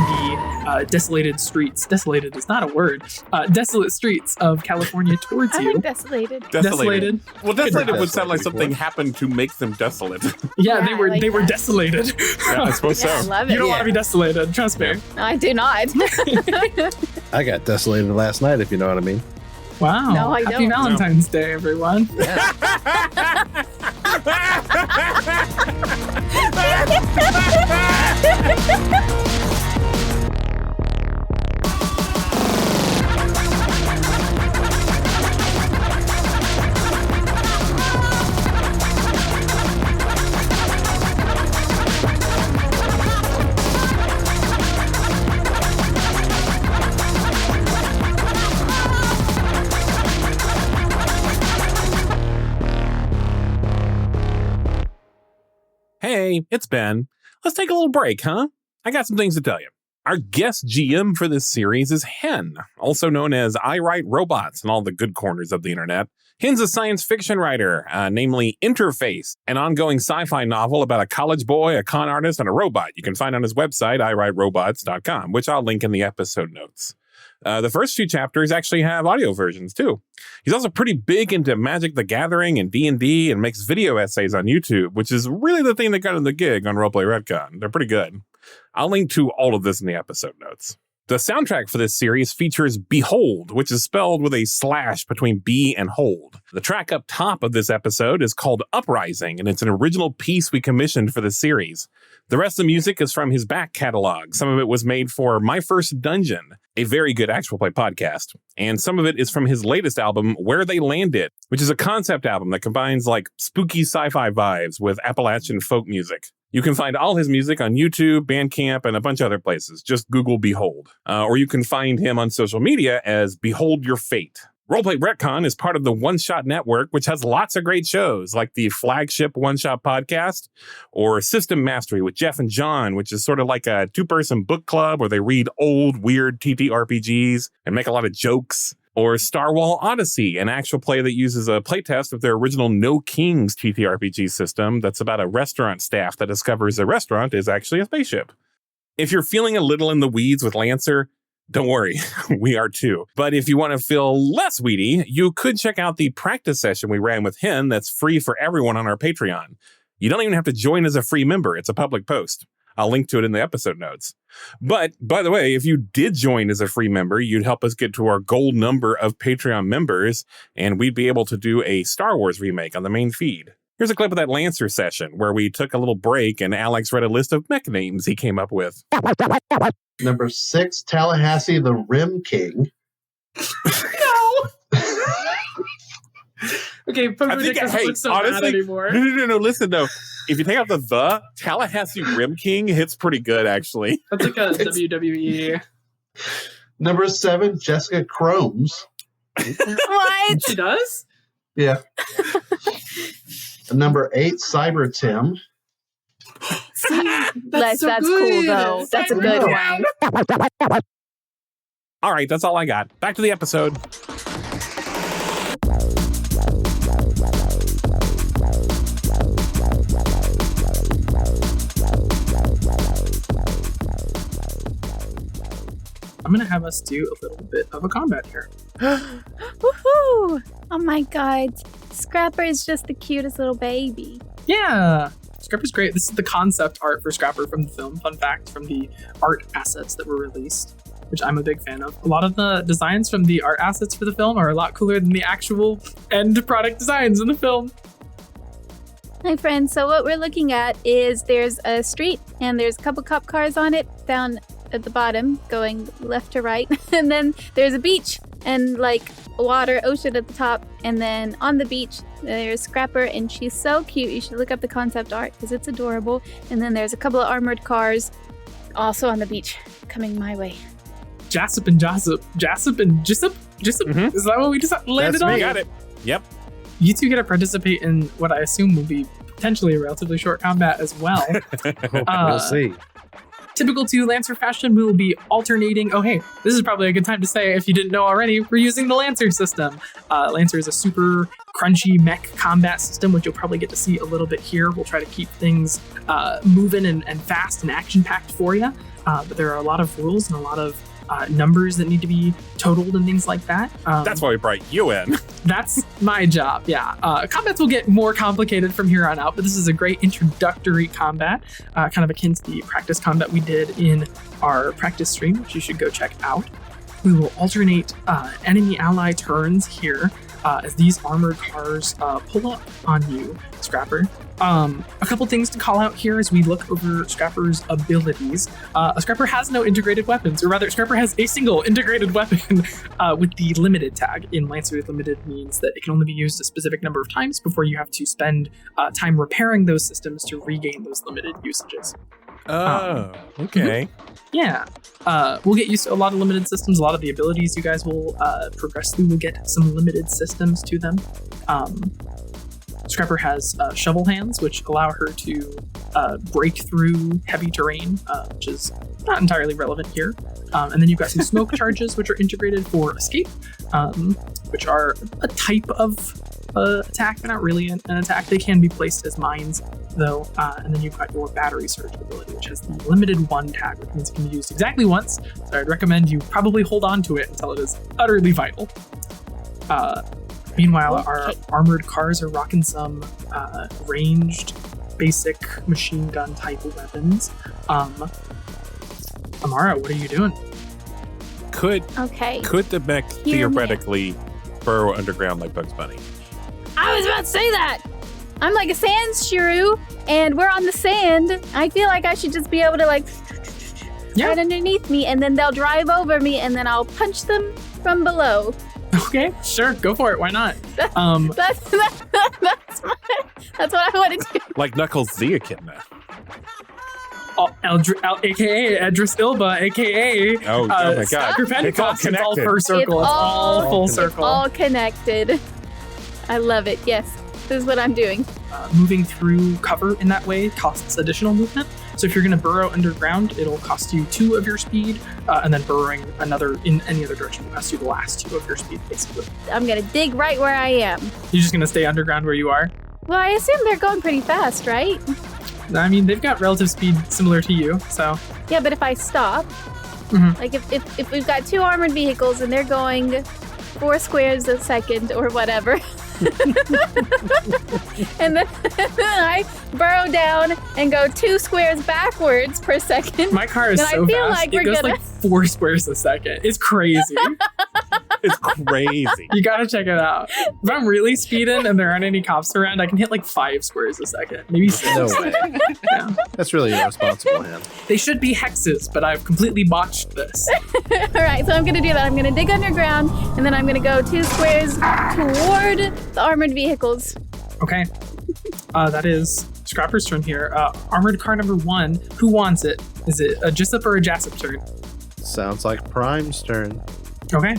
[SPEAKER 3] the desolated streets. Desolated is not a word. Desolate streets of California towards
[SPEAKER 1] I
[SPEAKER 3] you.
[SPEAKER 1] like desolated.
[SPEAKER 3] Desolated.
[SPEAKER 4] Well, desolated would sound like
[SPEAKER 2] Desolated
[SPEAKER 4] something
[SPEAKER 2] before.
[SPEAKER 4] happened to make them desolate.
[SPEAKER 3] Yeah,
[SPEAKER 1] Yeah,
[SPEAKER 3] they
[SPEAKER 1] I
[SPEAKER 3] were
[SPEAKER 1] like
[SPEAKER 3] they were
[SPEAKER 1] that.
[SPEAKER 3] desolated.
[SPEAKER 4] Yeah, I suppose
[SPEAKER 1] Yeah, I
[SPEAKER 4] so.
[SPEAKER 1] love it.
[SPEAKER 3] You don't want to be desolated, trust me.
[SPEAKER 1] No, I do not.
[SPEAKER 2] I got desolated last night, if you know what I mean.
[SPEAKER 3] Wow.
[SPEAKER 1] No, I
[SPEAKER 3] Happy
[SPEAKER 1] don't.
[SPEAKER 3] Valentine's Day, everyone.
[SPEAKER 4] Hey, it's Ben. Let's take a little break, huh? I got some things to tell you. Our guest GM for this series is Henn, also known as I Write Robots in all the good corners of the internet. Henn's a science fiction writer, namely Interface, an ongoing sci-fi novel about a college boy, a con artist, and a robot. You can find on his website, iwriterobots.com, which I'll link in the episode notes. The first few chapters actually have audio versions, too. He's also pretty big into Magic the Gathering and D&D and makes video essays on YouTube, which is really the thing that got him the gig on Roleplay Retcon. They're pretty good. I'll link to all of this in the episode notes. The soundtrack for this series features Behold, which is spelled with a slash between B and hold. The track up top of this episode is called Uprising, and it's an original piece we commissioned for the series. The rest of the music is from his back catalog. Some of it was made for My First Dungeon, a very good actual play podcast. And some of it is from his latest album, Where They Landed, which is a concept album that combines like spooky sci-fi vibes with Appalachian folk music. You can find all his music on YouTube, Bandcamp, and a bunch of other places. Just Google Behold. Or you can find him on social media as Behold Your Fate. Roleplay Retcon is part of the One Shot Network, which has lots of great shows like the flagship One Shot podcast or System Mastery with Jeff and John, which is sort of like a two-person book club where they read old, weird TTRPGs and make a lot of jokes. Or Star Wall Odyssey, an actual play that uses a playtest of their original No Kings TTRPG system that's about a restaurant staff that discovers a restaurant is actually a spaceship. If you're feeling a little in the weeds with Lancer, don't worry, we are too. But if you want to feel less weedy, you could check out the practice session we ran with Henn that's free for everyone on our Patreon. You don't even have to join as a free member. It's a public post. I'll link to it in the episode notes. But, by the way, if you did join as a free member, you'd help us get to our goal number of Patreon members, and we'd be able to do a Star Wars remake on the main feed. Here's a clip of that Lancer session where we took a little break and Alex read a list of mech names he came up with.
[SPEAKER 2] Number 6, Tallahassee, the Rim King.
[SPEAKER 3] No. Okay,
[SPEAKER 4] Honestly,
[SPEAKER 3] anymore.
[SPEAKER 4] No, listen, though. If you take out the Tallahassee Rim King hits pretty good, actually.
[SPEAKER 3] That's like a WWE.
[SPEAKER 2] Number 7, Jessica Chromes.
[SPEAKER 1] What?
[SPEAKER 3] She does?
[SPEAKER 2] Yeah. Number 8, Cyber Tim.
[SPEAKER 1] That's
[SPEAKER 3] so
[SPEAKER 1] cool,
[SPEAKER 3] good.
[SPEAKER 1] though. That's a good one.
[SPEAKER 4] All right, that's all I got. Back to the episode.
[SPEAKER 3] I'm going to have us do a little bit of a combat here.
[SPEAKER 1] Woohoo! Oh my god. Scrapper is just the cutest little baby.
[SPEAKER 3] Yeah. Scrapper's great. This is the concept art for Scrapper from the film. Fun fact from the art assets that were released, which I'm a big fan of. A lot of the designs from the art assets for the film are a lot cooler than the actual end product designs in the film.
[SPEAKER 1] Hi friends, so what we're looking at is there's a street and there's a couple cop cars on it down at the bottom going left to right, and then there's a beach and like water, ocean at the top, and then on the beach there's Scrapper and she's so cute. You should look up the concept art because it's adorable. And then there's a couple of armored cars also on the beach coming my way.
[SPEAKER 3] Jassop and Jessop. Mm-hmm. Is that what we just landed on?
[SPEAKER 4] You got it. Yep.
[SPEAKER 3] You two get to participate in what I assume will be potentially a relatively short combat as well.
[SPEAKER 2] We'll see.
[SPEAKER 3] Typical to Lancer fashion, we will be alternating. Oh, hey, this is probably a good time to say, if you didn't know already, we're using the Lancer system. Lancer is a super crunchy mech combat system, which you'll probably get to see a little bit here. We'll try to keep things moving and fast and action-packed for you. But there are a lot of rules and a lot of numbers that need to be totaled and things like that.
[SPEAKER 4] That's why we brought you in.
[SPEAKER 3] That's my job, yeah. Combats will get more complicated from here on out, but this is a great introductory combat, kind of akin to the practice combat we did in our practice stream, which you should go check out. We will alternate enemy-ally turns here as these armored cars pull up on you, Scrapper. A couple things to call out here as we look over Scrapper's abilities. Scrapper has no integrated weapons, or rather, Scrapper has a single integrated weapon with the limited tag. In Lancer, limited means that it can only be used a specific number of times before you have to spend time repairing those systems to regain those limited usages.
[SPEAKER 4] Oh, okay.
[SPEAKER 3] Yeah. We'll get used to a lot of limited systems. A lot of the abilities you guys will progress through will get some limited systems to them. Scrapper has shovel hands, which allow her to break through heavy terrain, which is not entirely relevant here. And then you've got some smoke charges, which are integrated for escape, which are a type of attack. They're not really an attack. They can be placed as mines, though. And then you've got your battery surge ability, which has the limited one tag, which means it can be used exactly once. So I'd recommend you probably hold on to it until it is utterly vital. Meanwhile, our armored cars are rocking some ranged, basic machine gun type of weapons. Amara, what are you doing?
[SPEAKER 4] Could the mech theoretically burrow underground like Bugs Bunny?
[SPEAKER 1] I was about to say that. I'm like a sand shrew, and we're on the sand. I feel like I should just be able to right underneath me, and then they'll drive over me, and then I'll punch them from below.
[SPEAKER 3] Okay, sure, go for it. Why not?
[SPEAKER 1] That's what I want to do.
[SPEAKER 4] Like Knuckles the Echidna.
[SPEAKER 3] A.k.a. Edris Ilba, a.k.a.
[SPEAKER 4] Oh my God.
[SPEAKER 3] Stacker Pentecost. It's all full circle.
[SPEAKER 1] It's
[SPEAKER 3] all full circle.
[SPEAKER 1] It's all connected. I love it. Yes, this is what I'm doing.
[SPEAKER 3] Moving through cover in that way costs additional movement. So if you're going to burrow underground, it'll cost you 2 of your speed, and then burrowing another in any other direction will cost you the last 2 of your speed, basically.
[SPEAKER 1] I'm going to dig right where I am.
[SPEAKER 3] You're just going to stay underground where you are?
[SPEAKER 1] Well, I assume they're going pretty fast, right?
[SPEAKER 3] I mean, they've got relative speed similar to you, so...
[SPEAKER 1] Yeah, but if I stop, like if we've got 2 armored vehicles and they're going 4 squares a second or whatever... and then I burrow down and go 2 squares backwards per second.
[SPEAKER 3] My car is so fast. It goes like 4 squares a second. It's crazy.
[SPEAKER 4] It's crazy.
[SPEAKER 3] You gotta check it out. If I'm really speeding and there aren't any cops around, I can hit like 5 squares a second, maybe 6.
[SPEAKER 2] No way.
[SPEAKER 3] Yeah.
[SPEAKER 2] That's really irresponsible, Henn.
[SPEAKER 3] They should be hexes, but I've completely botched this.
[SPEAKER 1] All right, so I'm going to do that. I'm going to dig underground, and then I'm going to go 2 squares toward the armored vehicles.
[SPEAKER 3] Okay. That is Scrapper's turn here. Armored car number 1. Who wants it? Is it a Jessup or a Jassup turn?
[SPEAKER 2] Sounds like Prime's turn.
[SPEAKER 3] Okay.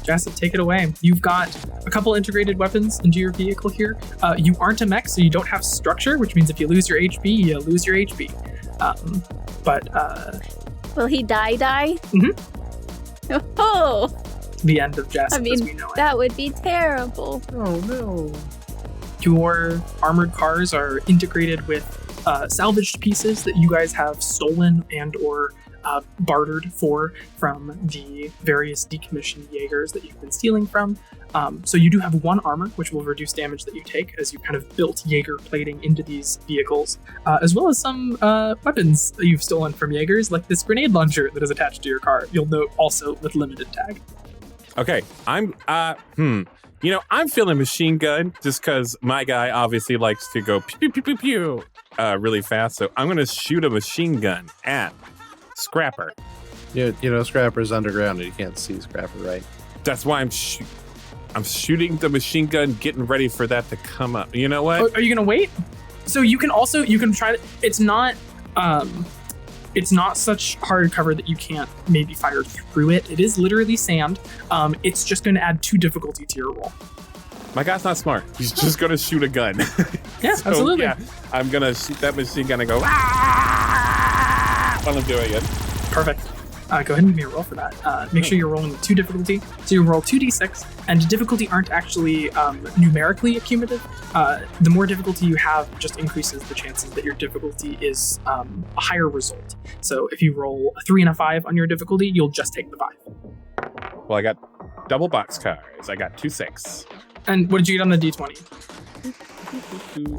[SPEAKER 3] Jassup, take it away. You've got a couple integrated weapons into your vehicle here. You aren't a mech, so you don't have structure, which means if you lose your HP, you lose your HP.
[SPEAKER 1] Will he die?
[SPEAKER 3] Mm-hmm.
[SPEAKER 1] Oh,
[SPEAKER 3] The end of Jassup
[SPEAKER 1] I mean,
[SPEAKER 3] as we know it.
[SPEAKER 1] that would be terrible.
[SPEAKER 2] Oh, no.
[SPEAKER 3] Your armored cars are integrated with salvaged pieces that you guys have stolen and or bartered from the various decommissioned Jaegers that you've been stealing from. So you do have 1 armor, which will reduce damage that you take as you kind of built Jaeger plating into these vehicles, as well as some weapons that you've stolen from Jaegers, like this grenade launcher that is attached to your car. You'll note also with limited tag.
[SPEAKER 4] Okay, I'm feeling machine gun just because my guy obviously likes to go pew, pew, pew, pew, pew, really fast. So I'm going to shoot a machine gun at Scrapper.
[SPEAKER 2] You know, Scrapper's underground and you can't see Scrapper, right?
[SPEAKER 4] That's why I'm shooting the machine gun, getting ready for that to come up. You know what?
[SPEAKER 3] Oh, are you going to wait? So you can try to, it's not such hard cover that you can't maybe fire through it. It is literally sand. It's just going to add 2 difficulty to your roll.
[SPEAKER 4] My guy's not smart. He's just going to shoot a gun.
[SPEAKER 3] Yeah,
[SPEAKER 4] So,
[SPEAKER 3] absolutely.
[SPEAKER 4] Yeah, I'm going to shoot that machine gun and go, "Ah!" while I'm doing it.
[SPEAKER 3] Perfect. Go ahead and give me a roll for that. Make sure you're rolling with 2 difficulty. So you roll 2d6, and difficulty aren't actually numerically accumulative. The more difficulty you have just increases the chances that your difficulty is a higher result. So if you roll a 3 and a 5 on your difficulty, you'll just take the 5.
[SPEAKER 4] Well, I got double box cards. I got 2 6.
[SPEAKER 3] And what did you get on the d20?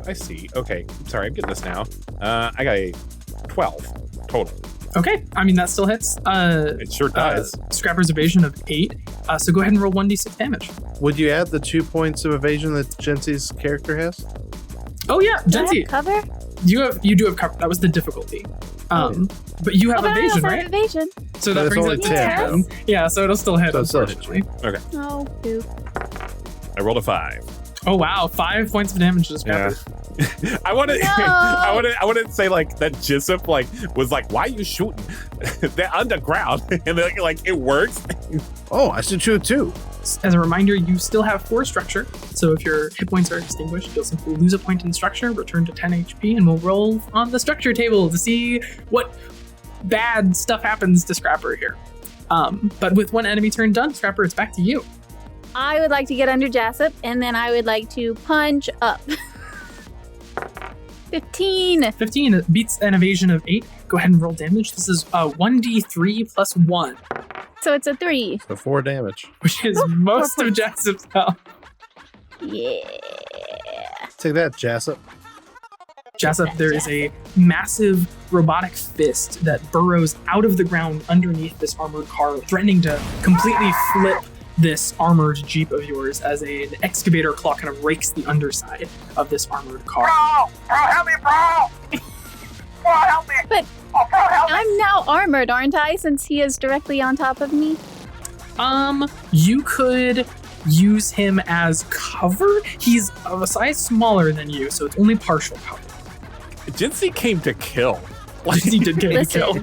[SPEAKER 4] I see. Okay. Sorry, I'm getting this now. I got a 12 total.
[SPEAKER 3] Okay, I mean, that still hits.
[SPEAKER 4] It sure does.
[SPEAKER 3] Scrapper's evasion of 8. So go ahead and roll 1d6 damage.
[SPEAKER 2] Would you add the 2 points of evasion that Jency's character has?
[SPEAKER 3] Oh yeah,
[SPEAKER 1] Do I have
[SPEAKER 3] Jency,
[SPEAKER 1] cover?
[SPEAKER 3] you do have cover. That was the difficulty. But you have
[SPEAKER 1] But I
[SPEAKER 3] evasion,
[SPEAKER 1] also
[SPEAKER 3] right?
[SPEAKER 1] have evasion.
[SPEAKER 3] So
[SPEAKER 2] But
[SPEAKER 3] that
[SPEAKER 2] it's
[SPEAKER 3] brings
[SPEAKER 2] only
[SPEAKER 3] it to
[SPEAKER 2] 10,
[SPEAKER 3] 10. Yeah, so it'll still hit,
[SPEAKER 2] So it still hits
[SPEAKER 3] unfortunately.
[SPEAKER 1] Oh, poop.
[SPEAKER 4] I rolled a 5.
[SPEAKER 3] Oh wow, 5 points of damage to Scrapper.
[SPEAKER 4] I want to.
[SPEAKER 1] No.
[SPEAKER 4] I want to say like that. Jessup was like, "Why are you shooting? They're underground," and like it works.
[SPEAKER 2] Oh, I should shoot 2.
[SPEAKER 3] As a reminder, you still have 4 structure. So if your hit points are extinguished, you'll simply lose a point in structure, return to 10 HP, and we'll roll on the structure table to see what bad stuff happens to Scrapper here. But with 1 enemy turn done, Scrapper, it's back to you.
[SPEAKER 1] I would like to get under Jessup, and then I would like to punch up. 15.
[SPEAKER 3] 15 beats an evasion of 8. Go ahead and roll damage. This is 1d3 plus 1,
[SPEAKER 1] So it's a 3.
[SPEAKER 2] So 4 damage.
[SPEAKER 3] which is most of Jessup's health.
[SPEAKER 1] Yeah.
[SPEAKER 2] Take that, Jessup.
[SPEAKER 3] Jessup, there is a massive robotic fist that burrows out of the ground underneath this armored car, threatening to completely flip this armored Jeep of yours as an excavator claw kind of rakes the underside of this armored car.
[SPEAKER 5] Bro, help me, bro! Bro, help me!
[SPEAKER 1] But
[SPEAKER 5] Oh, bro, help me!
[SPEAKER 1] I'm now armored, aren't I, since he is directly on top of me?
[SPEAKER 3] You could use him as cover. He's of a size smaller than you, so it's only partial cover.
[SPEAKER 4] Jency came to kill.
[SPEAKER 3] He did get a
[SPEAKER 1] Listen.
[SPEAKER 3] kill.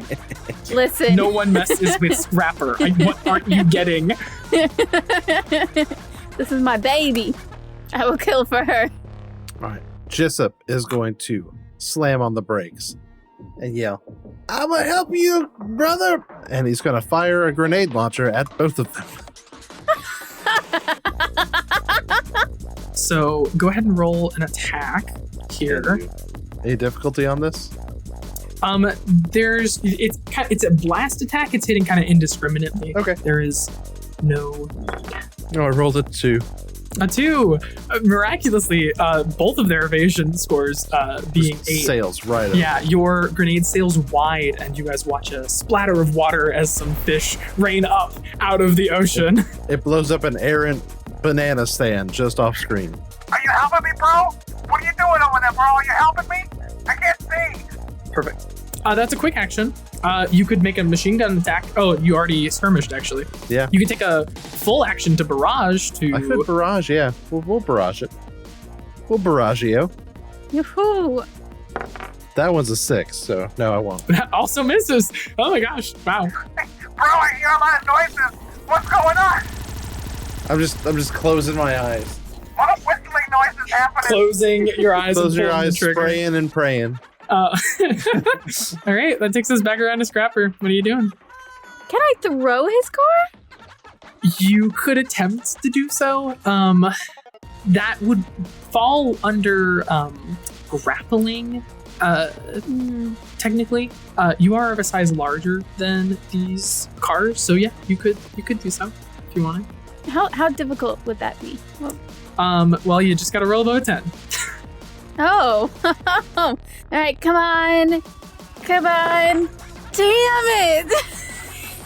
[SPEAKER 1] Listen.
[SPEAKER 3] No one messes with Scrapper. What aren't you getting?
[SPEAKER 1] This is my baby. I will kill for her.
[SPEAKER 2] All right. Jessup is going to slam on the brakes and yell, "I'm going to help you, brother!" And he's going to fire a grenade launcher at both of them.
[SPEAKER 3] So go ahead and roll an attack here.
[SPEAKER 2] Any difficulty on this?
[SPEAKER 3] It's a blast attack. It's hitting kind of indiscriminately.
[SPEAKER 2] Okay.
[SPEAKER 3] There is no.
[SPEAKER 2] No, I rolled a 2.
[SPEAKER 3] A 2. Miraculously, both of their evasion scores being 8.
[SPEAKER 2] Sails right up.
[SPEAKER 3] Yeah, your grenade sails wide, and you guys watch a splatter of water as some fish rain up out of the ocean.
[SPEAKER 2] It blows up an errant banana stand just off screen.
[SPEAKER 6] Are you helping me, bro? What are you doing over there, bro? Are you helping me? I can't see.
[SPEAKER 3] Perfect. That's a quick action. You could make a machine gun attack. Oh, you already skirmished, actually.
[SPEAKER 2] Yeah.
[SPEAKER 3] You could take a full action to barrage to...
[SPEAKER 2] I could barrage, yeah. We'll barrage it. We'll barrage you.
[SPEAKER 1] Yoo-hoo!
[SPEAKER 2] That one's a 6, so no, I won't.
[SPEAKER 3] That also misses. Oh my gosh. Wow.
[SPEAKER 6] Hey, bro, I hear a lot of noises. What's going on?
[SPEAKER 2] I'm just closing my eyes.
[SPEAKER 6] A lot of whistling noises happening.
[SPEAKER 3] Closing your eyes
[SPEAKER 2] Close
[SPEAKER 3] and
[SPEAKER 2] your
[SPEAKER 3] pulling the
[SPEAKER 2] eyes,
[SPEAKER 3] trigger.
[SPEAKER 2] spraying and praying.
[SPEAKER 3] All right, that takes us back around to Scrapper. What are you doing?
[SPEAKER 1] Can I throw his car?
[SPEAKER 3] You could attempt to do so. That would fall under grappling. Technically, you are of a size larger than these cars, so yeah, you could do so if you wanted.
[SPEAKER 1] How difficult would that be?
[SPEAKER 3] Well, you just gotta roll above a 10.
[SPEAKER 1] Oh. All right, come on. Come on. Damn it.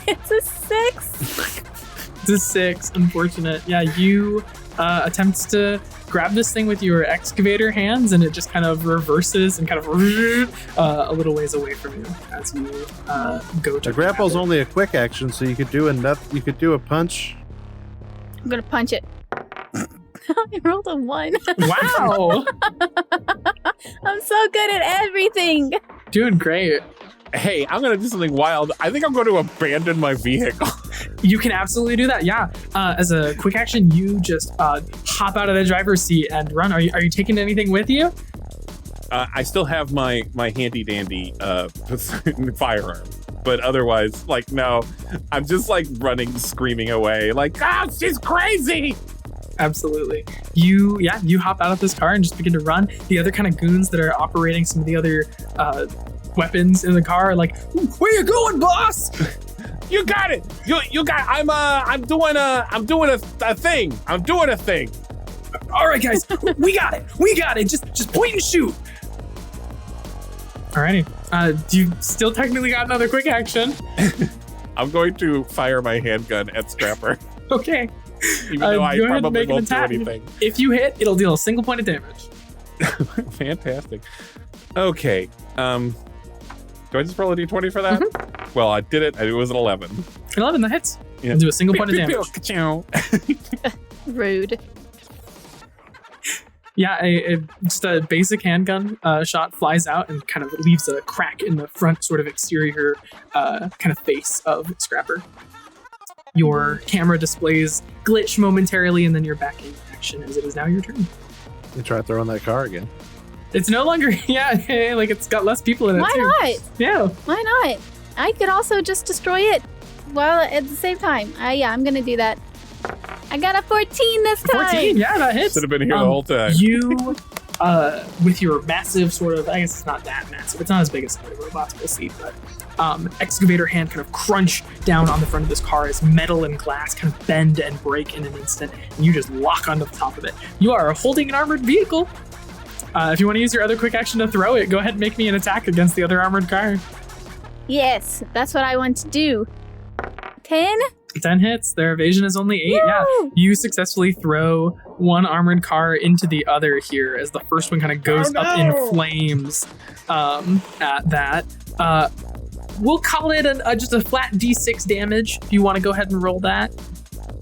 [SPEAKER 1] It's a 6.
[SPEAKER 3] It's a 6, unfortunate. Yeah, you attempts to grab this thing with your excavator hands, and it just kind of reverses and kind of a little ways away from you as you go to
[SPEAKER 2] The grapple's
[SPEAKER 3] grab it.
[SPEAKER 2] only a quick action, so you could do a punch.
[SPEAKER 1] I'm going to punch it. I rolled a 1.
[SPEAKER 3] Wow.
[SPEAKER 1] I'm so good at everything.
[SPEAKER 3] Doing great.
[SPEAKER 4] Hey, I'm going to do something wild. I think I'm going to abandon my vehicle.
[SPEAKER 3] You can absolutely do that, yeah. As a quick action, you just hop out of the driver's seat and run. Are you taking anything with you?
[SPEAKER 4] I still have my handy dandy firearm. But otherwise, like, no. I'm just like running, screaming away. Like, she's crazy.
[SPEAKER 3] Absolutely. You hop out of this car and just begin to run. The other kind of goons that are operating some of the other weapons in the car are like, where you going, boss?
[SPEAKER 4] You got it. You got. I'm doing a thing. I'm doing a thing.
[SPEAKER 3] All right, guys, we got it. Just point and shoot. Alrighty. You still technically got another quick action.
[SPEAKER 4] I'm going to fire my handgun at Scrapper.
[SPEAKER 3] Okay.
[SPEAKER 4] Even though I
[SPEAKER 3] go ahead and
[SPEAKER 4] probably
[SPEAKER 3] make an
[SPEAKER 4] won't do
[SPEAKER 3] attack.
[SPEAKER 4] anything.
[SPEAKER 3] If you hit, it'll deal a single point of damage.
[SPEAKER 4] Fantastic. Okay. Do I just roll a d20 for that?
[SPEAKER 3] Mm-hmm.
[SPEAKER 4] Well, I did it. It was an 11.
[SPEAKER 3] 11, that hits.
[SPEAKER 4] Yeah.
[SPEAKER 3] It'll do a single point of damage.
[SPEAKER 1] Rude.
[SPEAKER 3] Yeah, just a basic handgun shot flies out and kind of leaves a crack in the front sort of exterior kind of face of Scrapper. Your camera displays glitch momentarily, and then you're back in action as it is now your turn.
[SPEAKER 2] You try throwing that car again.
[SPEAKER 3] It's no longer, like it's got less people in it.
[SPEAKER 1] Why
[SPEAKER 3] too.
[SPEAKER 1] not?
[SPEAKER 3] Yeah.
[SPEAKER 1] Why not? I could also just destroy it while at the same time. I'm going to do that. I got a 14 this time.
[SPEAKER 3] 14, yeah, that hits.
[SPEAKER 4] Should have been here the whole time.
[SPEAKER 3] You, with your massive sort of, I guess it's not that massive. It's not as big as some of the robots we'll see, but excavator hand kind of crunch down on the front of this car as metal and glass kind of bend and break in an instant, and you just lock onto the top of it. You are holding an armored vehicle. If you want to use your other quick action to throw it, go ahead and make me an attack against the other armored car.
[SPEAKER 1] Yes, that's what I want to do. 10?
[SPEAKER 3] 10 hits. Their evasion is only 8.
[SPEAKER 1] Woo!
[SPEAKER 3] Yeah, you successfully throw one armored car into the other here as the first one kind of goes up in flames at that. We'll call it just a flat D6 damage if you want to go ahead and roll that.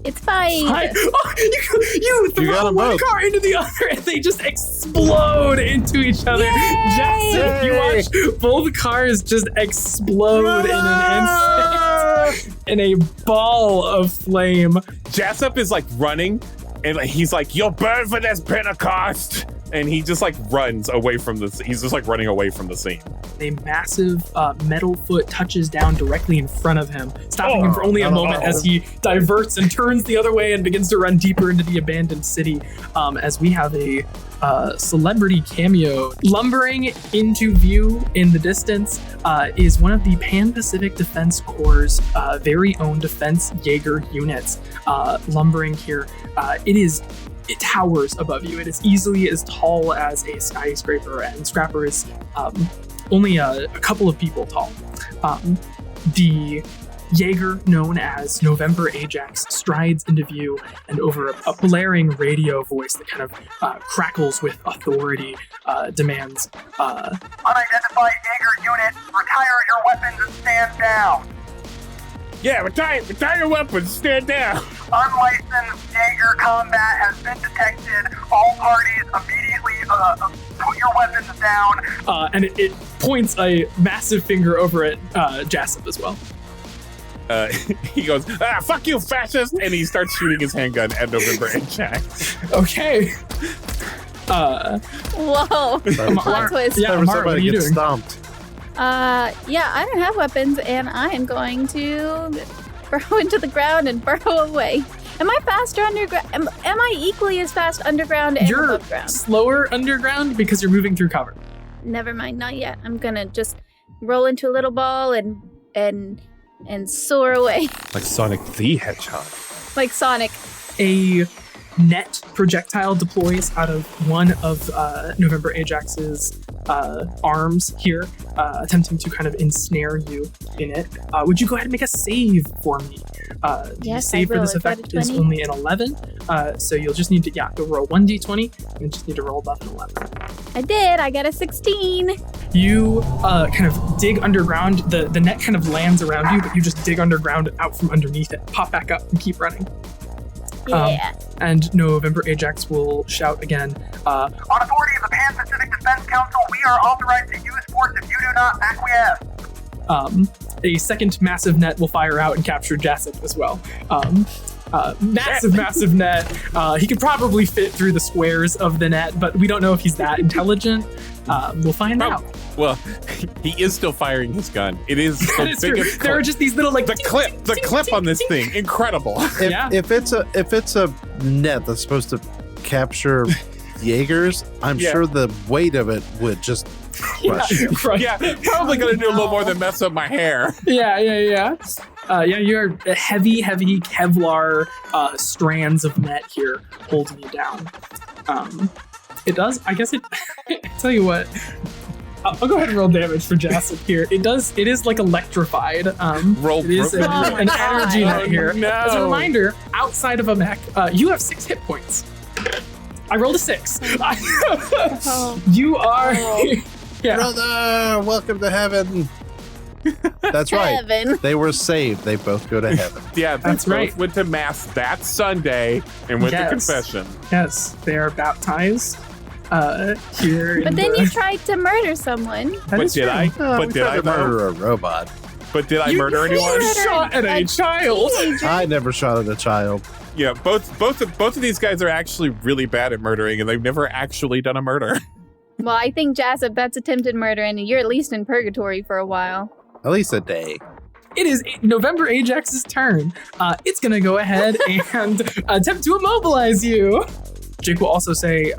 [SPEAKER 1] It's 5.
[SPEAKER 3] Oh, you
[SPEAKER 2] You got
[SPEAKER 3] throw
[SPEAKER 2] 'em
[SPEAKER 3] one
[SPEAKER 2] both.
[SPEAKER 3] car into the other and they just explode into each other.
[SPEAKER 1] Yay!
[SPEAKER 3] Jackson, you watch both cars just explode in an instant in a ball of flame.
[SPEAKER 4] Jessup is like running, and he's like, "You'll burn for this, Pentecost!" And he just like runs away from the. He's just like running away from the scene.
[SPEAKER 3] A massive metal foot touches down directly in front of him, stopping him for only a moment as he diverts and turns the other way and begins to run deeper into the abandoned city. As we have a celebrity cameo lumbering into view in the distance is one of the Pan-Pacific Defense Corps' very own defense Jaeger units lumbering here. It is it towers above you. It is easily as tall as a skyscraper, and Scrapper is only a couple of people tall. The Jaeger, known as November Ajax, strides into view, and over a blaring radio voice that kind of crackles with authority, demands,
[SPEAKER 6] Unidentified Jaeger unit, retire your weapons and stand down.
[SPEAKER 4] Yeah, retire your weapons, stand down.
[SPEAKER 6] Unlicensed Jaeger combat has been detected. All parties immediately put your weapons down.
[SPEAKER 3] and it points a massive finger over at Jassip as well.
[SPEAKER 4] He goes, fuck you, fascist! And he starts shooting his handgun at November Ajax.
[SPEAKER 3] Okay.
[SPEAKER 1] Whoa. Plot twist.
[SPEAKER 3] Yeah, Amara, what are you doing?
[SPEAKER 2] Stomped.
[SPEAKER 1] Yeah, I don't have weapons, and I am going to burrow into the ground and burrow away. Am I faster underground? Am I equally as fast underground and
[SPEAKER 3] You're
[SPEAKER 1] above ground?
[SPEAKER 3] slower underground because you're moving through cover.
[SPEAKER 1] Never mind, not yet. I'm gonna just roll into a little ball and soar away.
[SPEAKER 4] Like Sonic the Hedgehog.
[SPEAKER 1] Like Sonic.
[SPEAKER 3] A net projectile deploys out of one of November Ajax's arms here, attempting to kind of ensnare you in it. Would you go ahead and make a save for me? The
[SPEAKER 1] Yes,
[SPEAKER 3] save
[SPEAKER 1] I
[SPEAKER 3] for
[SPEAKER 1] will.
[SPEAKER 3] this
[SPEAKER 1] Is that
[SPEAKER 3] effect
[SPEAKER 1] a
[SPEAKER 3] is
[SPEAKER 1] 20?
[SPEAKER 3] only an 11, so you'll just need to, you'll roll 1d20, and you just need to roll above an 11.
[SPEAKER 1] I did. I got a 16.
[SPEAKER 3] You kind of dig underground. The net kind of lands around you, but you just dig underground out from underneath it, pop back up, and keep running.
[SPEAKER 1] Yeah.
[SPEAKER 3] And November Ajax will shout again.
[SPEAKER 6] On authority of the Pan-Pacific Defense Council, we are authorized to use force if you do not acquiesce.
[SPEAKER 3] A second massive net will fire out and capture Jassip as well. Massive net. He could probably fit through the squares of the net, but we don't know if he's that intelligent. We'll find out.
[SPEAKER 4] Well, he is still firing his gun. It is the
[SPEAKER 3] That is true.
[SPEAKER 4] biggest
[SPEAKER 3] There are just these little like
[SPEAKER 4] the clip on this thing, incredible.
[SPEAKER 2] If it's a net that's supposed to capture Jaegers, I'm sure the weight of it would just crush you.
[SPEAKER 4] Yeah, probably gonna do a little more than mess up my hair.
[SPEAKER 3] Yeah. You're heavy Kevlar strands of net here holding you down. It does. I guess it. Tell you what. I'll go ahead and roll damage for Jassip here. It is like electrified. It is an energy net here.
[SPEAKER 4] No.
[SPEAKER 3] As a reminder, outside of a mech, you have 6 hit points. I rolled a 6. You are. Yeah.
[SPEAKER 2] Brother, welcome to heaven. That's right.
[SPEAKER 1] Heaven.
[SPEAKER 2] They were saved. They both go to heaven.
[SPEAKER 4] Yeah,
[SPEAKER 3] That's
[SPEAKER 4] both
[SPEAKER 3] right.
[SPEAKER 4] went to mass that Sunday and went to confession.
[SPEAKER 3] Yes, they are baptized here.
[SPEAKER 1] But then you tried to murder someone.
[SPEAKER 4] But did I? But did I
[SPEAKER 2] murder a robot?
[SPEAKER 4] But did I murder anyone?
[SPEAKER 3] You shot at a child.
[SPEAKER 2] I never shot at a child.
[SPEAKER 4] Yeah, both of these guys are actually really bad at murdering, and they've never actually done a murder.
[SPEAKER 1] Well, I think, Jassip, that's attempted murder, and you're at least in purgatory for a while.
[SPEAKER 2] At least a day.
[SPEAKER 3] It is November Ajax's turn. It's going to go ahead and attempt to immobilize you. Jake will also say,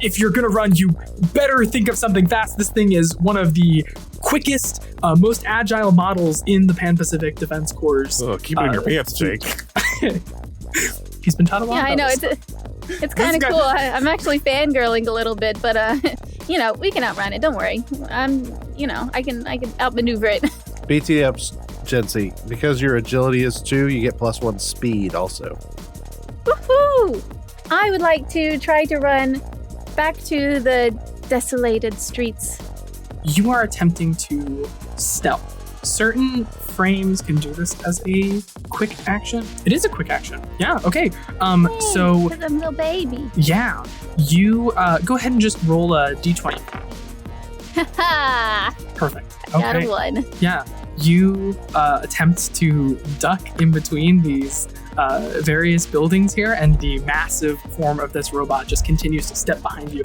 [SPEAKER 3] if you're going to run, you better think of something fast. This thing is one of the quickest, most agile models in the Pan-Pacific Defense Corps.
[SPEAKER 4] Oh, keep it in your pants, Jake.
[SPEAKER 3] He's been taught a lot.
[SPEAKER 1] Yeah, I know. It's kind of cool. I'm actually fangirling a little bit, but we can outrun it. Don't worry. I can outmaneuver it.
[SPEAKER 2] BT ups, Jency. Because your agility is 2, you get +1 speed also.
[SPEAKER 1] Woohoo! I would like to try to run back to the desolated streets.
[SPEAKER 3] You are attempting to stealth. Certain frames can do this as a quick action. It is a quick action. Yeah, okay. So,
[SPEAKER 1] Because I'm a little baby.
[SPEAKER 3] yeah, you go ahead and just roll a d20.
[SPEAKER 1] Ha!
[SPEAKER 3] Perfect.
[SPEAKER 1] Got
[SPEAKER 3] Okay.
[SPEAKER 1] a 1.
[SPEAKER 3] Yeah, you attempt to duck in between these various buildings here, and the massive form of this robot just continues to step behind you.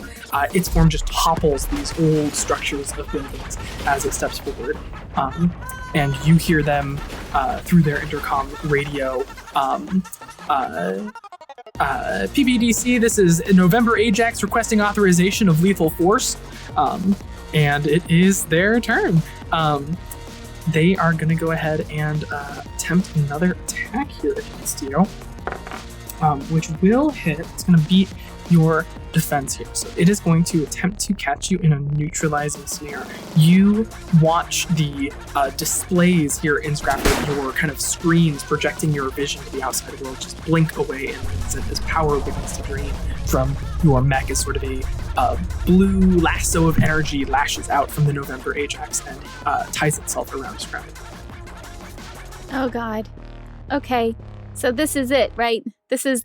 [SPEAKER 3] Its form just topples these old structures of buildings as it steps forward. And you hear them through their intercom radio. PBDC, this is November Ajax requesting authorization of lethal force. And it is their turn. They are going to go ahead and attempt another attack here against you. which will hit. It's going to beat your defense here. So it is going to attempt to catch you in a neutralizing snare. You watch the displays here in Scrapyard, your kind of screens projecting your vision to the outside world, just blink away, and as power begins to drain from your mech as sort of a blue lasso of energy lashes out from the November Ajax and ties itself around Scrapyard.
[SPEAKER 1] Oh God. Okay, so this is it, right? This is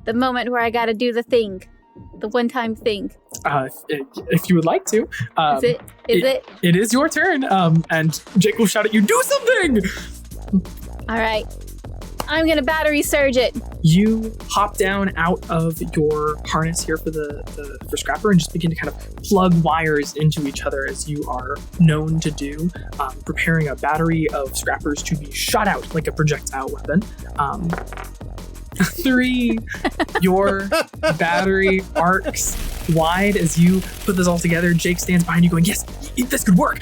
[SPEAKER 1] the moment where I gotta do the thing. The one-time thing.
[SPEAKER 3] If you would like to.
[SPEAKER 1] Is it?
[SPEAKER 3] It is your turn, and Jake will shout at you, do something!
[SPEAKER 1] All right. I'm gonna battery surge it.
[SPEAKER 3] You hop down out of your harness here for for Scrapper and just begin to kind of plug wires into each other as you are known to do, preparing a battery of Scrappers to be shot out like a projectile weapon. 3, your battery arcs wide as you put this all together. Jake stands behind you going, yes, this could work.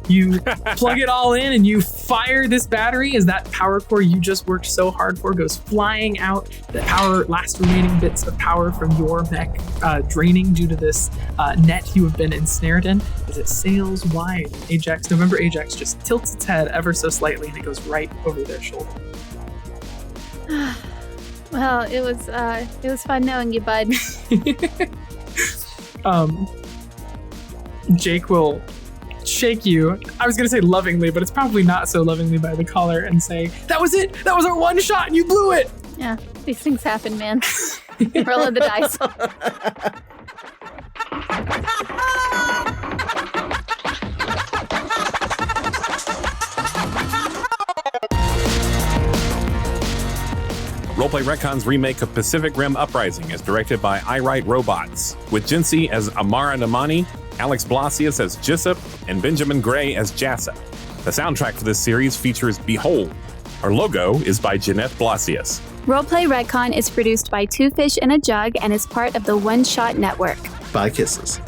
[SPEAKER 3] You plug it all in and you fire this battery as that power core you just worked so hard for goes flying out. The last remaining bits of power from your mech draining due to this net you have been ensnared in as it sails wide. November Ajax just tilts its head ever so slightly and it goes right over their shoulder.
[SPEAKER 1] Well, it was fun knowing you, bud.
[SPEAKER 3] Jake will shake you. I was going to say lovingly, but it's probably not so lovingly, by the collar and say, that was it. That was our one shot and you blew it.
[SPEAKER 1] Yeah, these things happen, man. Rolling the dice.
[SPEAKER 4] Roleplay Retcon's remake of Pacific Rim Uprising is directed by I Write Robots, with Jinsi as Amara Namani, Alex Blasius as Jessup, and Benjamin Gray as Jassa. The soundtrack for this series features Behold. Our logo is by Jeanette Blasius.
[SPEAKER 1] Roleplay Retcon is produced by Two Fish in a Jug and is part of the One Shot Network.
[SPEAKER 2] Bye kisses.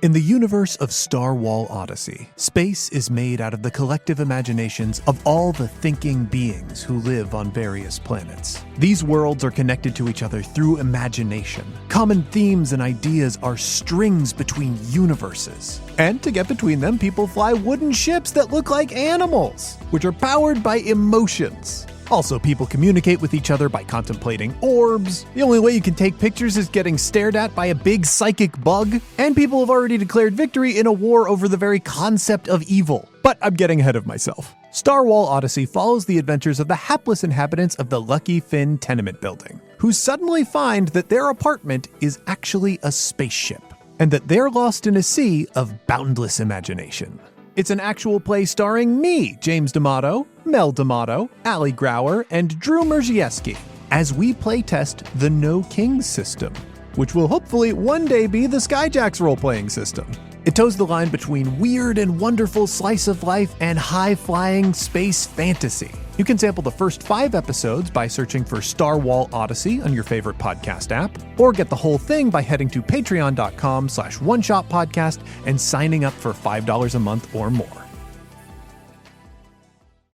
[SPEAKER 7] In the universe of Star Wall Odyssey, space is made out of the collective imaginations of all the thinking beings who live on various planets. These worlds are connected to each other through imagination. Common themes and ideas are strings between universes. And to get between them, people fly wooden ships that look like animals, which are powered by emotions. Also, people communicate with each other by contemplating orbs. The only way you can take pictures is getting stared at by a big psychic bug. And people have already declared victory in a war over the very concept of evil. But I'm getting ahead of myself. Star Wall Odyssey follows the adventures of the hapless inhabitants of the Lucky Finn tenement building, who suddenly find that their apartment is actually a spaceship, and that they're lost in a sea of boundless imagination. It's an actual play starring me, James D'Amato, Mel D'Amato, Ali Grauer, and Drew Merzieski, as we playtest the No Kings system, which will hopefully one day be the Skyjacks role-playing system. It toes the line between weird and wonderful slice of life and high-flying space fantasy. You can sample the first 5 episodes by searching for Star Wall Odyssey on your favorite podcast app, or get the whole thing by heading to patreon.com/oneshotpodcast and signing up for $5 a month or more.